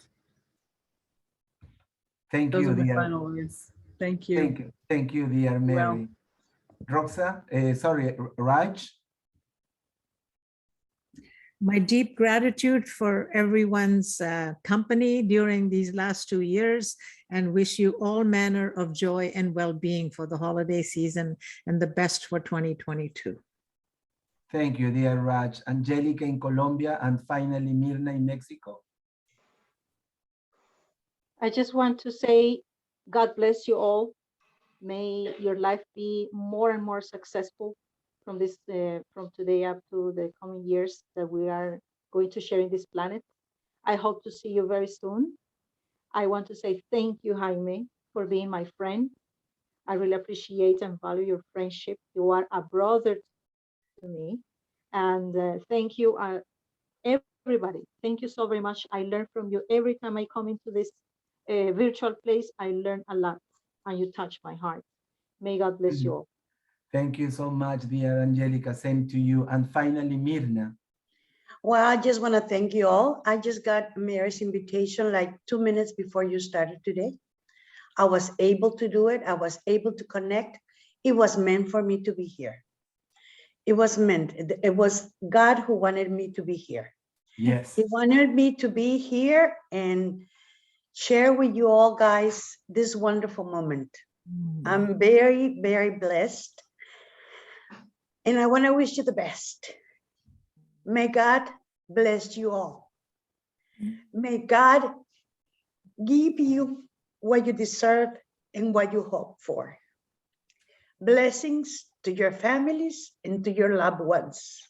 Thank Those you, are my dear. final words. Thank you. Thank you. Thank you, dear Mary. Roxa, sorry, Raj. My deep gratitude for everyone's company during these last 2 years, and wish you all manner of joy and well-being for the holiday season and the best for 2022. Thank you, dear Raj. Angelica in Colombia, and finally Mirna in Mexico. I just want to say, God bless you all. May your life be more and more successful from this, from today up to the coming years that we are going to share in this planet. I hope to see you very soon. I want to say thank you, Jaime, for being my friend. I really appreciate and value your friendship. You are a brother to me. And thank you, everybody. Thank you so very much. I learn from you every time I come into this virtual place. I learn a lot, and you touch my heart. May God bless you all. Thank you so much, dear Angelica. Same to you. And finally, Mirna. Well, I just want to thank you all. I just got Mary's invitation like 2 minutes before you started today. I was able to do it. I was able to connect. It was meant for me to be here. It was meant. It was God who wanted me to be here. Yes. He wanted me to be here and share with you all guys this wonderful moment. I'm very, very blessed. And I want to wish you the best. May God bless you all. May God give you what you deserve and what you hope for. Blessings to your families and to your loved ones.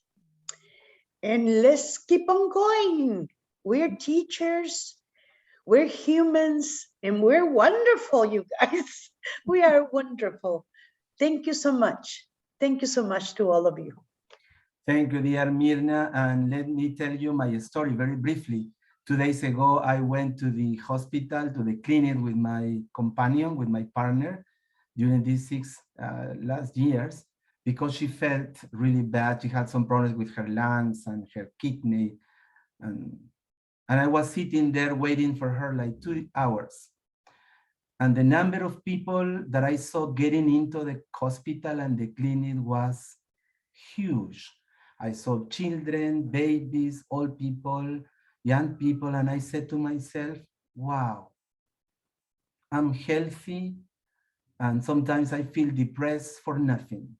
And let's keep on going. We're teachers, we're humans, and we're wonderful, you guys. We are wonderful. Thank you so much. Thank you so much to all of you. Thank you, dear Mirna. And let me tell you my story very briefly. 2 days ago, I went to the hospital, to the clinic with my companion, with my partner, during these 6 last years, because she felt really bad. She had some problems with her lungs and her kidney. And I was sitting there waiting for her like 2 hours. And the number of people that I saw getting into the hospital and the clinic was huge. I saw children, babies, old people, young people, and I said to myself, wow, I'm healthy, and sometimes I feel depressed for nothing.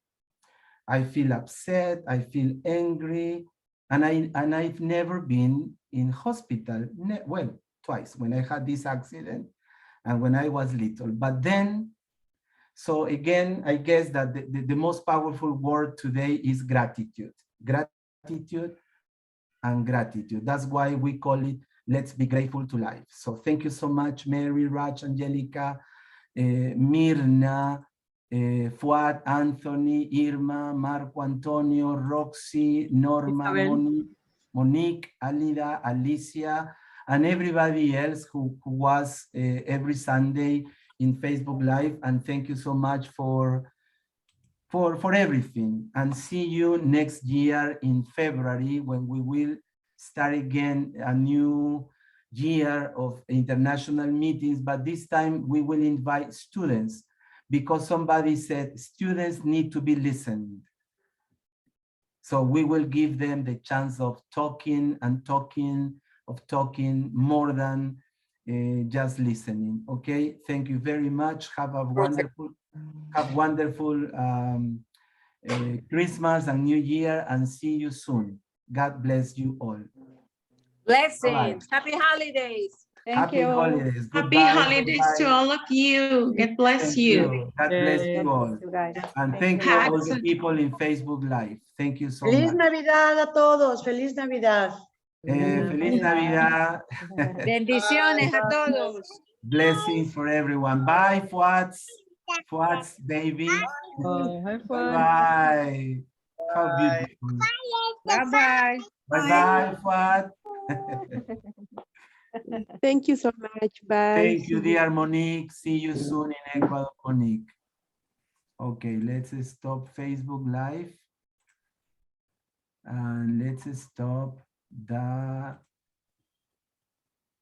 I feel upset, I feel angry, and I've never been in hospital, well, twice, when I had this accident and when I was little. But then, so again, I guess that the most powerful word today is gratitude. Gratitude and gratitude. That's why we call it, let's be grateful to life. So thank you so much, Mary, Raj, Angelica, Mirna, Fuad, Anthony, Irma, Marco Antonio, Roxy, Norma, Monique, Alida, Alicia, and everybody else who was every Sunday in Facebook Live. And thank you so much for everything. And see you next year in February, when we will start again a new year of international meetings, but this time we will invite students, because somebody said students need to be listened. So we will give them the chance of talking and talking, more than just listening. Okay, thank you very much. Have a wonderful Christmas and New Year, and see you soon. God bless you all. Blessings. Happy holidays. Happy holidays. Happy holidays to all of you. God bless you. God bless you all. And thank you all the people in Facebook Live. Thank you so much. Feliz Navidad a todos. Feliz Navidad. Feliz Navidad. Bendiciones a todos. Blessings for everyone. Bye, Fuats. Fuad's baby. Oh, hi, Fuad. Bye-bye. How beautiful. Bye-bye. Bye-bye, Fuad. Thank you so much. Bye. Thank you, See you. dear Monique. See you soon in Ecuador, Monique. Okay, let's stop Facebook Live. And let's stop the